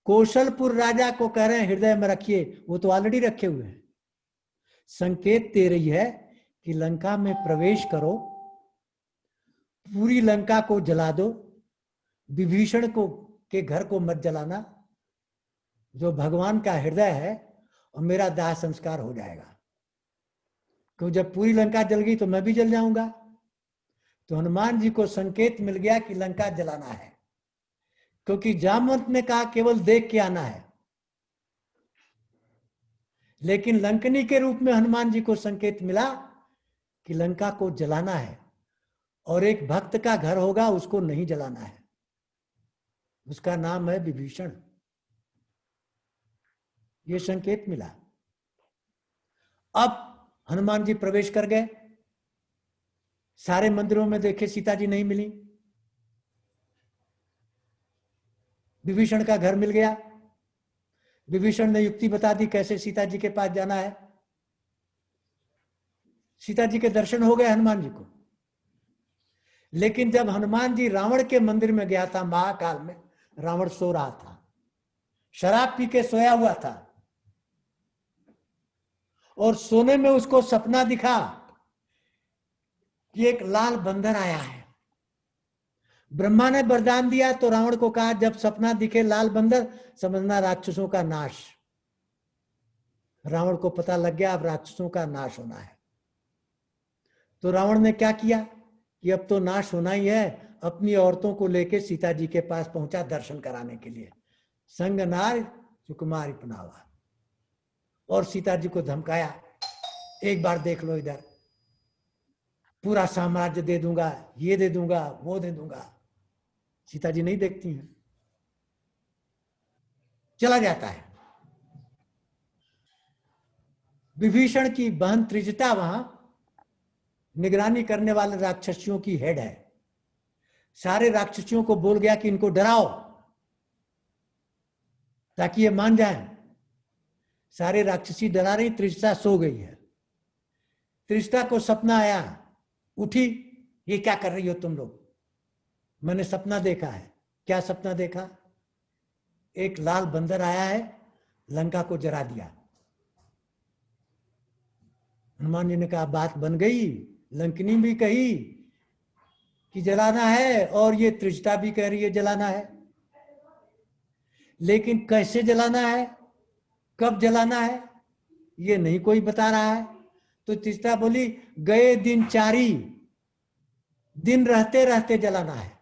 कौशलपुर राजा को कह रहे हैं हृदय में रखिए, वो तो ऑलरेडी रखे हुए हैं। संकेत दे रही है कि लंका में प्रवेश करो, पूरी लंका को जला दो, विभीषण को के घर को मत जलाना, जो भगवान का हृदय है, और मेरा दाह संस्कार हो जाएगा। क्योंकि जब पूरी लंका जल गई तो मैं भी जल जाऊंगा। तो हनुमान जी को संकेत मिल गया कि लंका जलाना है, क्योंकि जामवंत ने कहा केवल देख के आना है, लेकिन लंकनी के रूप में हनुमान जी को संकेत मिला कि लंका को जलाना है, और एक भक्त का घर होगा उसको नहीं जलाना है, उसका नाम है विभीषण। ये संकेत मिला। अब हनुमान जी प्रवेश कर गए, सारे मंदिरों में देखे सीता जी नहीं मिली, विभीषण का घर मिल गया। विभीषण ने युक्ति बता दी कैसे सीता जी के पास जाना है। सीता जी के दर्शन हो गए हनुमान जी को। लेकिन जब हनुमान जी रावण के मंदिर में गया था, महाकाल में, रावण सो रहा था, शराब पी के सोया हुआ था, और सोने में उसको सपना दिखा कि एक लाल बंदर आया है। ब्रह्मा ने वरदान दिया तो रावण को कहा जब सपना दिखे लाल बंदर, समझना राक्षसों का नाश। रावण को पता लग गया अब राक्षसों का नाश होना है। तो रावण ने क्या किया कि अब तो नाश होना ही है, अपनी औरतों को लेकर सीता जी के पास पहुंचा दर्शन कराने के लिए। संग नार सुकुमार अपनावा, और सीता जी को धमकाया, एक बार देख लो इधर, पूरा साम्राज्य दे दूंगा, ये दे दूंगा, वो दे दूंगा। सीता जी नहीं देखती हैं, चला जाता है। विभीषण की बहन त्रिजटा वहां निगरानी करने वाले राक्षसियों की हेड है। सारे राक्षसियों को बोल गया कि इनको डराओ ताकि ये मान जाएं। सारे राक्षसी डरा रही, त्रिजटा सो गई है। त्रिजटा को सपना आया, उठी, ये क्या कर रही हो तुम लोग? मैंने सपना देखा है। क्या सपना देखा? एक लाल बंदर आया है, लंका को जरा दिया। हनुमान जी ने कहा बात बन गई। लंकिनी भी कही कि जलाना है, और ये त्रिजटा भी कह रही है जलाना है, लेकिन कैसे जलाना है, कब जलाना है, ये नहीं कोई बता रहा है। तो त्रिजटा बोली, गए दिन चारी, दिन रहते रहते जलाना है।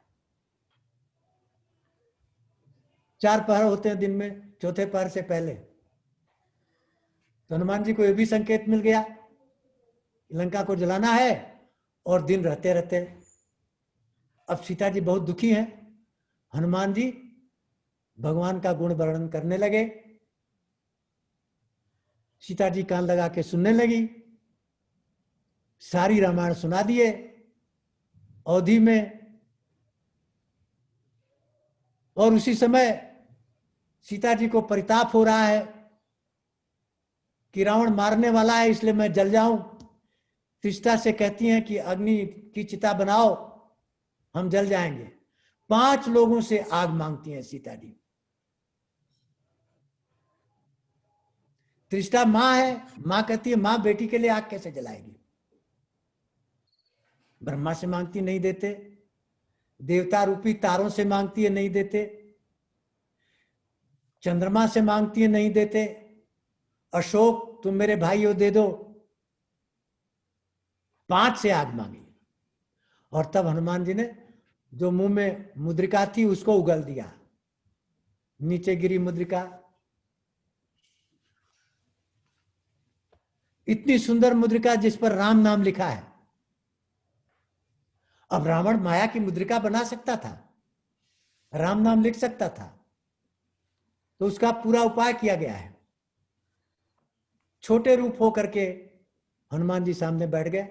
4 पहर होते हैं दिन में, चौथे पहर से पहले। तो हनुमान जी को यह भी संकेत मिल गया, लंका को जलाना है और दिन रहते रहते। अब सीता जी बहुत दुखी हैं। हनुमान जी भगवान का गुण वर्णन करने लगे। सीता जी कान लगा के सुनने लगी। सारी रामायण सुना दिए अवधि में। और उसी समय सीता जी को परिताप हो रहा है कि रावण मारने वाला है, इसलिए मैं जल जाऊं। त्रिजटा से कहती हैं कि अग्नि की चिता बनाओ, हम जल जाएंगे। 5 लोगों से आग मांगती हैं सीता जी। त्रिजटा मां है, मां कहती है मां बेटी के लिए आग कैसे जलाएगी? ब्रह्मा से मांगती, नहीं देते। देवता रूपी तारों से मांगती है, नहीं देते। चंद्रमा से मांगती है, नहीं देते। अशोक तुम मेरे भाई हो, दे दो। 5 से आग मांगी। और तब हनुमान जी ने जो मुंह में मुद्रिका थी उसको उगल दिया, नीचे गिरी मुद्रिका। इतनी सुंदर मुद्रिका जिस पर राम नाम लिखा है। अब रावण माया की मुद्रिका बना सकता था, राम नाम लिख सकता था, तो उसका पूरा उपाय किया गया है। छोटे रूप होकर के हनुमान जी सामने बैठ गए।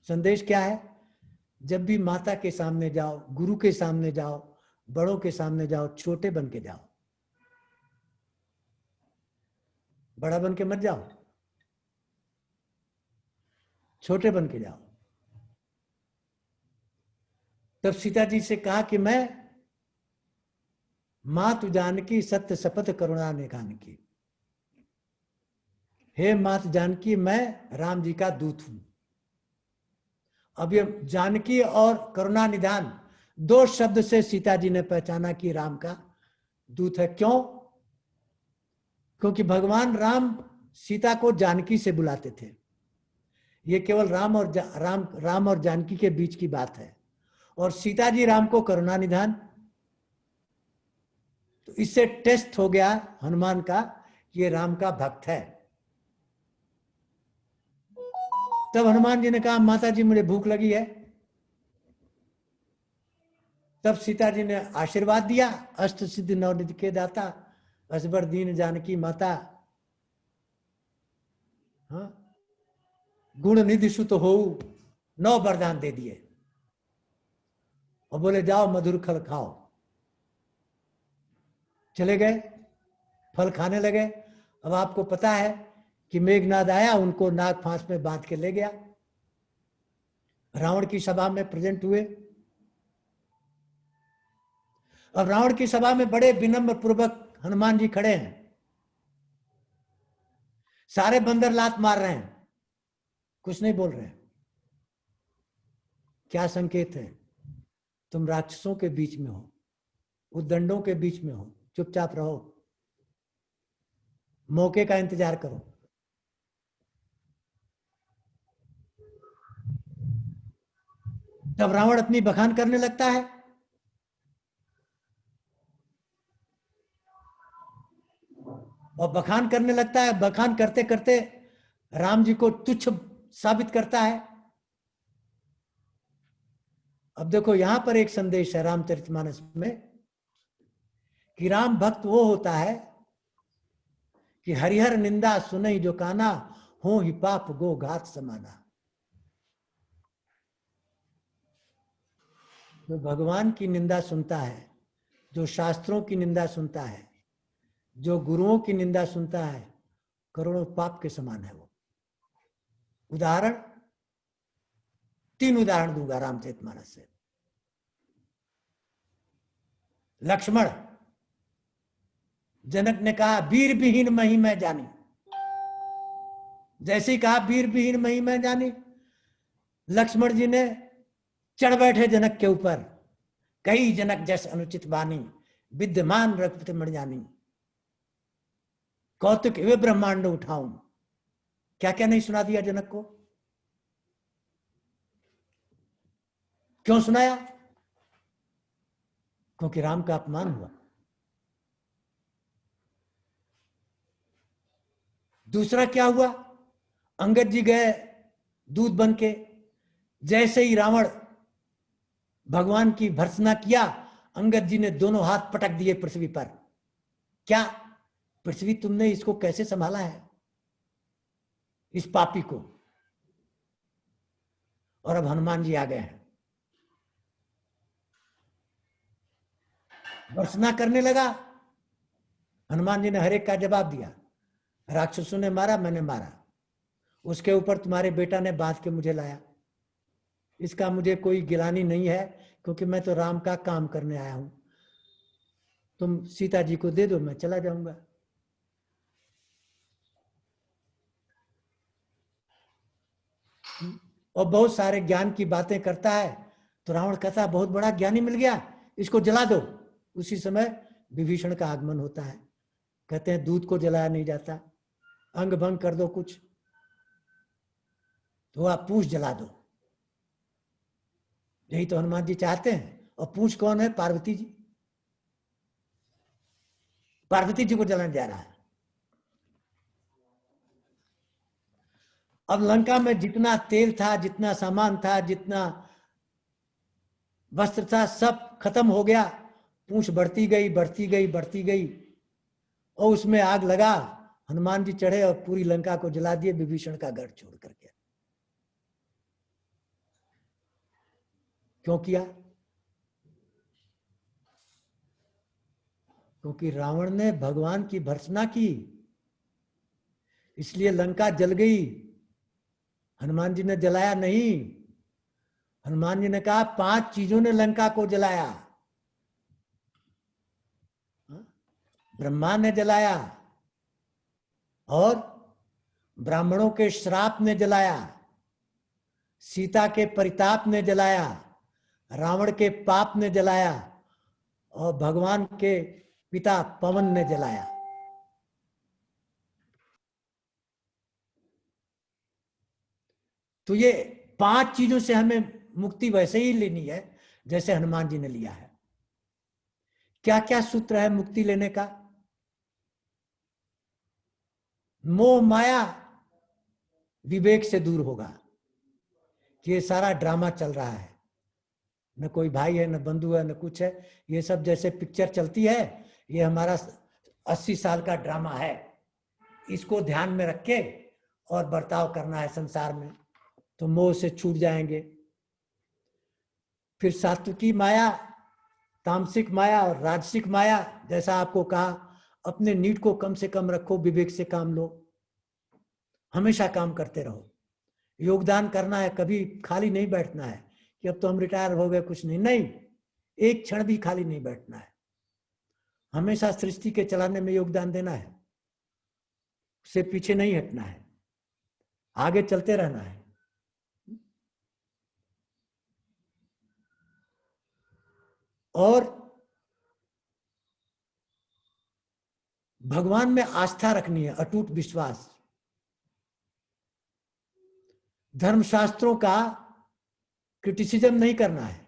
संदेश क्या है? जब भी माता के सामने जाओ, गुरु के सामने जाओ, बड़ों के सामने जाओ, छोटे बन के जाओ, बड़ा बन के मत जाओ, छोटे बन के जाओ। तब सीता जी से कहा कि मैं मातु जानकी सत्य शपथ करुणा निधान की। हे मात जानकी, मैं राम जी का दूत हूं। अब ये जानकी और करुणा निधान 2 शब्द से सीता जी ने पहचाना कि राम का दूत है। क्यों? क्योंकि भगवान राम सीता को जानकी से बुलाते थे। ये केवल राम और जानकी के बीच की बात है। और सीता जी राम को करुणा निधान। तो इससे टेस्ट हो गया हनुमान का, ये राम का भक्त है। तब हनुमान जी ने कहा माता जी मुझे भूख लगी है। तब सीता जी ने आशीर्वाद दिया, अष्ट सिद्धि नवनिधि के दाता, असबर दीन जानकी माता, हाँ, गुण निधि सुत हो, 9 वरदान दे दिए। और बोले जाओ मधुर फल खाओ। चले गए, फल खाने लगे। अब आपको पता है कि मेघनाद आया, उनको नाग फांस में बांध के ले गया। रावण की सभा में प्रेजेंट हुए। अब रावण की सभा में बड़े विनम्र पूर्वक हनुमान जी खड़े हैं। सारे बंदर लात मार रहे हैं, कुछ नहीं बोल रहे हैं। क्या संकेत है? तुम राक्षसों के बीच में हो, उद्दंडों के बीच में हो, चुपचाप रहो, मौके का इंतजार करो। जब रावण अपनी बखान करने लगता है, और बखान करने लगता है, बखान करते करते राम जी को तुच्छ साबित करता है। अब देखो यहां पर एक संदेश है रामचरितमानस में कि राम भक्त वो होता है कि हरिहर निंदा सुनई जो काना, हो ही पाप गो घात समाना। जो भगवान की निंदा सुनता है, जो शास्त्रों की निंदा सुनता है, जो गुरुओं की निंदा सुनता है, करोड़ों पाप के समान है वो। उदाहरण, 3 उदाहरण दूंगा रामचरितमानस से। लक्ष्मण, जनक ने कहा वीर विहीन मही मैं जानी, जैसे ही कहा वीर विहीन मही मैं जानी, लक्ष्मण जी ने चढ़ बैठे जनक के ऊपर, कई जनक जस अनुचित बानी, विद्यमान रघुपति मर जानी, कौतुक वे ब्रह्मांड उठाऊं। क्या क्या नहीं सुना दिया जनक को? क्यों सुनाया? क्योंकि राम का अपमान हुआ। दूसरा क्या हुआ? अंगद जी गए दूध बन के, जैसे ही रावण भगवान की भर्त्सना किया, अंगद जी ने दोनों हाथ पटक दिए पृथ्वी पर। क्या पृथ्वी तुमने इसको कैसे संभाला है, इस पापी को? और अब हनुमान जी आ गए हैं, भर्त्सना करने लगा। हनुमान जी ने हर एक का जवाब दिया। राक्षसों ने मारा, मैंने मारा, उसके ऊपर तुम्हारे बेटा ने बांध के मुझे लाया, इसका मुझे कोई गिलानी नहीं है, क्योंकि मैं तो राम का काम करने आया हूं। तुम सीता जी को दे दो, मैं चला जाऊंगा। और बहुत सारे ज्ञान की बातें करता है, तो रावण कहता बहुत बड़ा ज्ञानी मिल गया, इसको जला दो। उसी समय विभीषण का आगमन होता है, कहते हैं दूध को जलाया नहीं जाता, अंग भंग कर दो कुछ, तो आप पूछ जला दो। यही तो हनुमान जी चाहते हैं। और पूछ कौन है? पार्वती जी। पार्वती जी को जलाने जा रहा है। अब लंका में जितना तेल था, जितना सामान था, जितना वस्त्र था, सब खत्म हो गया। पूंछ बढ़ती गई, बढ़ती गई, बढ़ती गई, और उसमें आग लगा। हनुमान जी चढ़े और पूरी लंका को जला दिए, विभीषण का गढ़ छोड़ करके। क्यों किया? क्योंकि रावण ने भगवान की भर्त्सना की, इसलिए लंका जल गई। हनुमान जी ने जलाया नहीं। हनुमान जी ने कहा 5 चीजों ने लंका को जलाया। ब्रह्मा ने जलाया, और ब्राह्मणों के श्राप ने जलाया, सीता के परिताप ने जलाया, रावण के पाप ने जलाया, और भगवान के पिता पवन ने जलाया। तो ये 5 चीजों से हमें मुक्ति वैसे ही लेनी है जैसे हनुमान जी ने लिया है। क्या क्या सूत्र है मुक्ति लेने का? मोह माया विवेक से दूर होगा, कि ये सारा ड्रामा चल रहा है, न कोई भाई है, न बंधु है, न कुछ है। ये सब जैसे पिक्चर चलती है, ये हमारा 80 साल का ड्रामा है, इसको ध्यान में रख के और बर्ताव करना है संसार में, तो मोह से छूट जाएंगे। फिर सात्विकी माया, तामसिक माया और राजसिक माया, जैसा आपको कहा, अपने नीड को कम से कम रखो, विवेक से काम लो, हमेशा काम करते रहो। योगदान करना है, कभी खाली नहीं बैठना है कि अब तो हम रिटायर हो गए, कुछ नहीं, नहीं, एक क्षण भी खाली नहीं बैठना है। हमेशा सृष्टि के चलाने में योगदान देना है, उससे पीछे नहीं हटना है, आगे चलते रहना है। और भगवान में आस्था रखनी है, अटूट विश्वास। धर्मशास्त्रों का क्रिटिसिज्म नहीं करना है।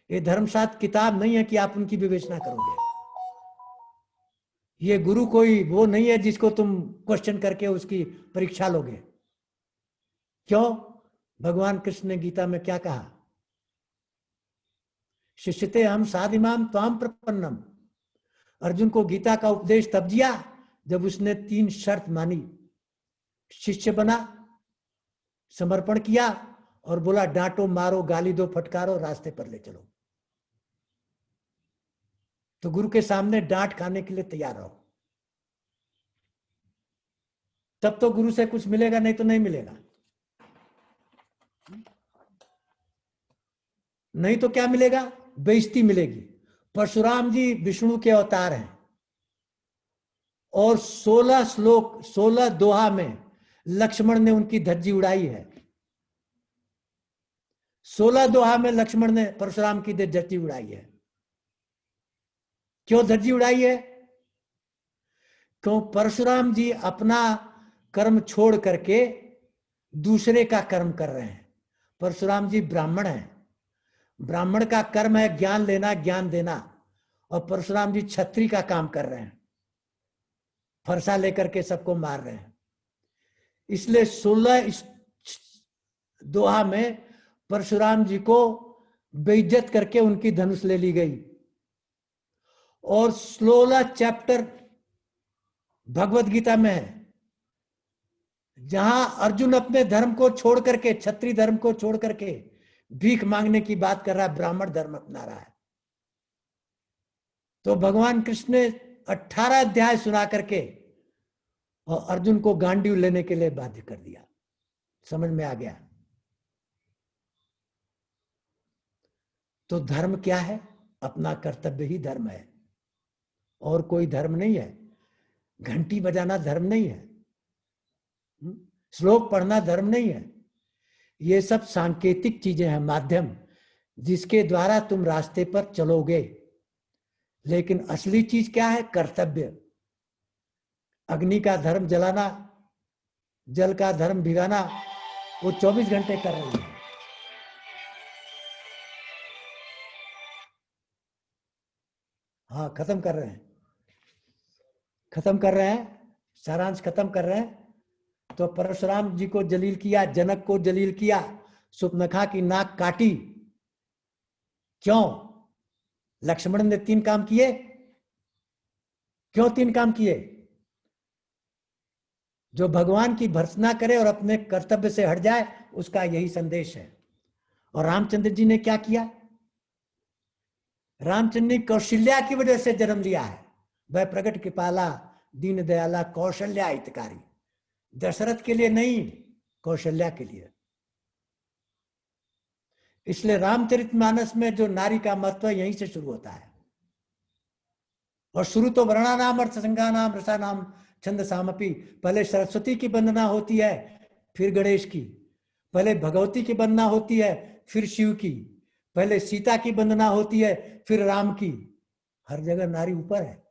ये धर्मशास्त्र किताब नहीं है कि आप उनकी विवेचना करोगे। ये गुरु कोई वो नहीं है जिसको तुम क्वेश्चन करके उसकी परीक्षा लोगे। क्यों? भगवान कृष्ण ने गीता में क्या कहा? शिष्यते हम साधिमाम त्वाम प्रपन्नम। अर्जुन को गीता का उपदेश तब दिया जब उसने 3 शर्त मानी। शिष्य बना, समर्पण किया और बोला डांटो मारो गाली दो फटकारो रास्ते पर ले चलो। तो गुरु के सामने डांट खाने के लिए तैयार रहो, तब तो गुरु से कुछ मिलेगा, नहीं तो नहीं मिलेगा। नहीं तो क्या मिलेगा? बेइज्जती मिलेगी। परशुराम जी विष्णु के अवतार हैं और 16 श्लोक 16 दोहा में लक्ष्मण ने उनकी धज्जी उड़ाई है। 16 दोहा में लक्ष्मण ने परशुराम की धज्जी उड़ाई है। क्यों धज्जी उड़ाई है? क्यों? परशुराम जी अपना कर्म छोड़ करके दूसरे का कर्म कर रहे हैं। परशुराम जी ब्राह्मण हैं, ब्राह्मण का कर्म है ज्ञान लेना ज्ञान देना, और परशुराम जी छत्री का काम कर रहे हैं, फरसा लेकर के सबको मार रहे हैं। इसलिए 16 दोहा में परशुराम जी को बेइज्जत करके उनकी धनुष ले ली गई। और 16 चैप्टर भगवत गीता में है जहां अर्जुन अपने धर्म को छोड़ करके, क्षत्रिय धर्म को छोड़ करके भीख मांगने की बात कर रहा है, ब्राह्मण धर्म अपना रहा है। तो भगवान कृष्ण ने 18 अध्याय सुना करके और अर्जुन को गांडीव लेने के लिए बाध्य कर दिया। समझ में आ गया? तो धर्म क्या है? अपना कर्तव्य ही धर्म है, और कोई धर्म नहीं है। घंटी बजाना धर्म नहीं है, श्लोक पढ़ना धर्म नहीं है। ये सब सांकेतिक चीजें हैं, माध्यम जिसके द्वारा तुम रास्ते पर चलोगे। लेकिन असली चीज क्या है? कर्तव्य। अग्नि का धर्म जलाना, जल का धर्म भिगाना, वो 24 घंटे कर रही है। हाँ, खत्म कर रहे हैं, सारांश खत्म कर रहे हैं। तो परशुराम जी को जलील किया, जनक को जलील किया, सुपनखा की नाक काटी। क्यों? लक्ष्मण ने 3 काम किए। क्यों 3 काम किए? जो भगवान की भर्त्सना करे और अपने कर्तव्य से हट जाए, उसका यही संदेश है। और रामचंद्र जी ने क्या किया? रामचंद्र ने कौशल्या की वजह से जन्म लिया है। वह प्रगट कृपाला दीन दयाला कौशल्या हितकारी। दशरथ के लिए नहीं, कौशल्या के लिए। इसलिए रामचरितमानस में जो नारी का महत्व है यहीं से शुरू होता है। और शुरू तो वर्णानाम अर्थसंज्ञानाम रसानाम छंदसामपि। पहले सरस्वती की वंदना होती है, फिर गणेश की। पहले भगवती की वंदना होती है, फिर शिव की। पहले सीता की वंदना होती है, फिर राम की। हर जगह नारी ऊपर है।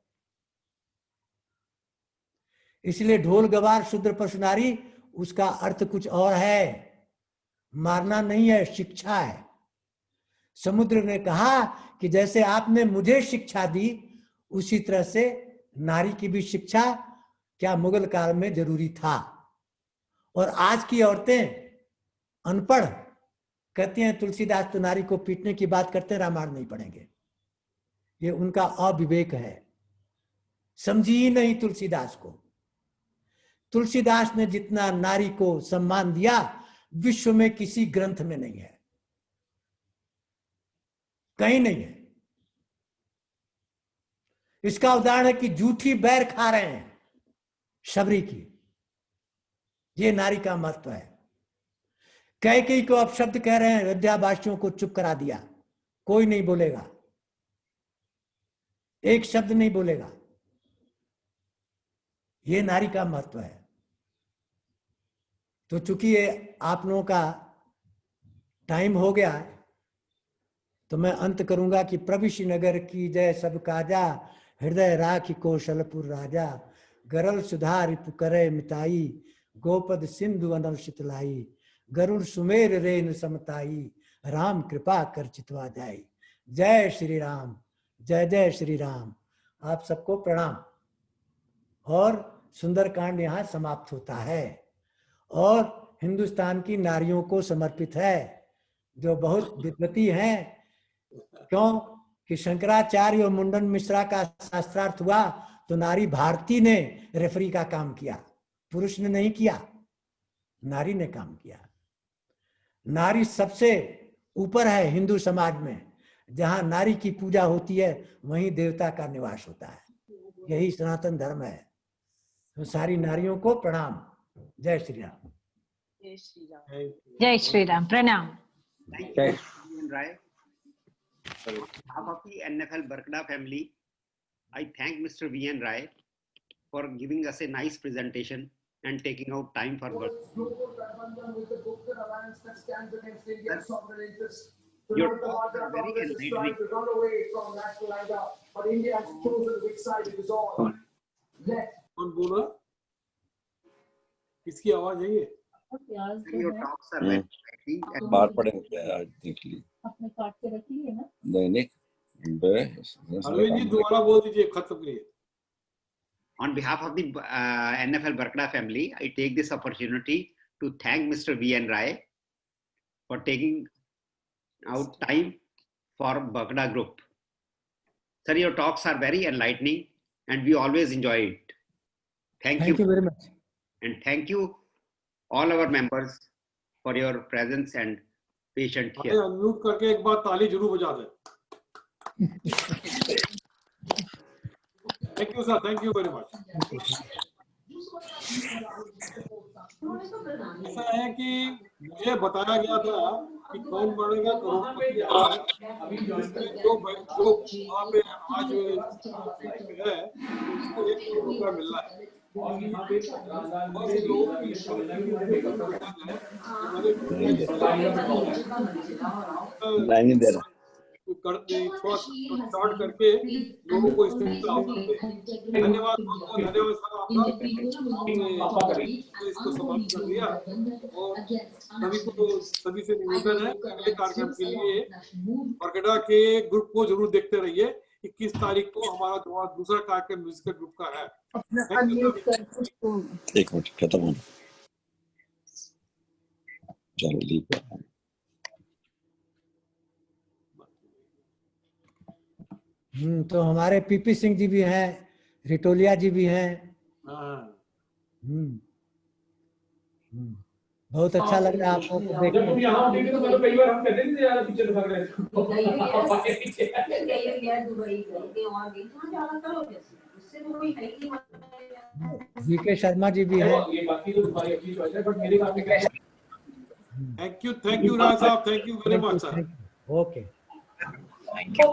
इसलिए ढोल गवार शूद्र पशु नारी, उसका अर्थ कुछ और है। मारना नहीं है, शिक्षा है। समुद्र ने कहा कि जैसे आपने मुझे शिक्षा दी, उसी तरह से नारी की भी शिक्षा क्या मुगल काल में जरूरी था। और आज की औरतें अनपढ़ कहती हैं तुलसीदास तो नारी को पीटने की बात करते हैं, रामायण नहीं पढ़ेंगे। ये उनका अविवेक है, समझी ही नहीं तुलसीदास को। तुलसीदास ने जितना नारी को सम्मान दिया, विश्व में किसी ग्रंथ में नहीं है, कहीं नहीं है। इसका उदाहरण है कि जूठी बैर खा रहे हैं शबरी की। ये नारी का महत्व है। कैकेयी को अपशब्द कह रहे हैं, अयोध्यावासियों को चुप करा दिया, कोई नहीं बोलेगा, एक शब्द नहीं बोलेगा। ये नारी का महत्व है। तो चूंकि ये आप लोगों का टाइम हो गया, तो मैं अंत करूंगा कि प्रविशि नगर की जय सब काजा, हृदय राखी कौशलपुर राजा, गरल सुधा रिपु करे मिताई, गोपद सिंधु अनल शीतलाई, गरुड़ सुमेर रेन समताई, राम कृपा कर चितवा जाए। जय श्री राम, जय जय श्री राम। आप सबको प्रणाम। और सुंदरकांड यहाँ समाप्त होता है और हिंदुस्तान की नारियों को समर्पित है जो बहुत विद्वती हैं। क्यों कि शंकराचार्य और मुंडन मिश्रा का शास्त्रार्थ हुआ तो नारी भारती ने रेफरी का काम किया, पुरुष ने नहीं किया, नारी ने काम किया। नारी सबसे ऊपर है हिंदू समाज में। जहां नारी की पूजा होती है वहीं देवता का निवास होता है। यही सनातन धर्म है। तो सारी नारियों को प्रणाम। जय श्री राम। जय श्री राम। जय श्री राम। प्रणाम। Thank you, V.N. Rai. On behalf of the NFL Barkada family, I thank Mr. V.N. Rai for giving us a nice presentation and taking out time for work. Your talks are very enlightening. कौन बोला? किसकी आवाज है ये? Your talks are very enlightening. बाहर पड़ेंगे आज देख ली अपने काट के रखिए ना। दैनिक अरविंद जी दोबारा बोल दीजिए खत्म करिए। On behalf of the NFL Barkada family, I take this opportunity to thank Mr. V.N. Rai for taking out time for Barkada group. Sir, your talks are very enlightening and we always enjoy it. Thank you very much. And thank you all our members for your presence and patience अरे here. Unmute करके एक बार ताली जरूर बजा दें। Thank you sir, thank you very much. ऐसा है कि मुझे बताया गया था कि कौन बनेगा करोड़पति जो वहाँ पे आज है उसको 1 करोड़ रुपया मिल रहा है। बहुत से लोगों की नहीं दे रहा करते थोड़ा स्टार्ट करके लोगों को धन्यवाद धन्यवाद सर आपका इसको समाप्त कर दिया। और सभी से निवेदन है अगले कार्यक्रम के लिए बरकड़ा के ग्रुप को जरूर देखते रहिए। 21 तारीख को हमारा दूसरा कार्यक्रम म्यूजिकल ग्रुप का है। एक मिनट खत्म होना चलो। तो हमारे पीपी सिंह जी भी हैं, रिटोलिया जी भी हैं। बहुत अच्छा लग रहा है आपको देख के। यहाँ देखे तो मतलब कई बार हम कहते थे यार पीछे तो भाग रहे हैं। जीके शर्मा जी भी हैं। ये बाकी तो तुम्हारी अपनी चॉइस है बट मेरे काम में क्या है? थैंक यू राज साहब, thank you very much sir. Okay, thank you.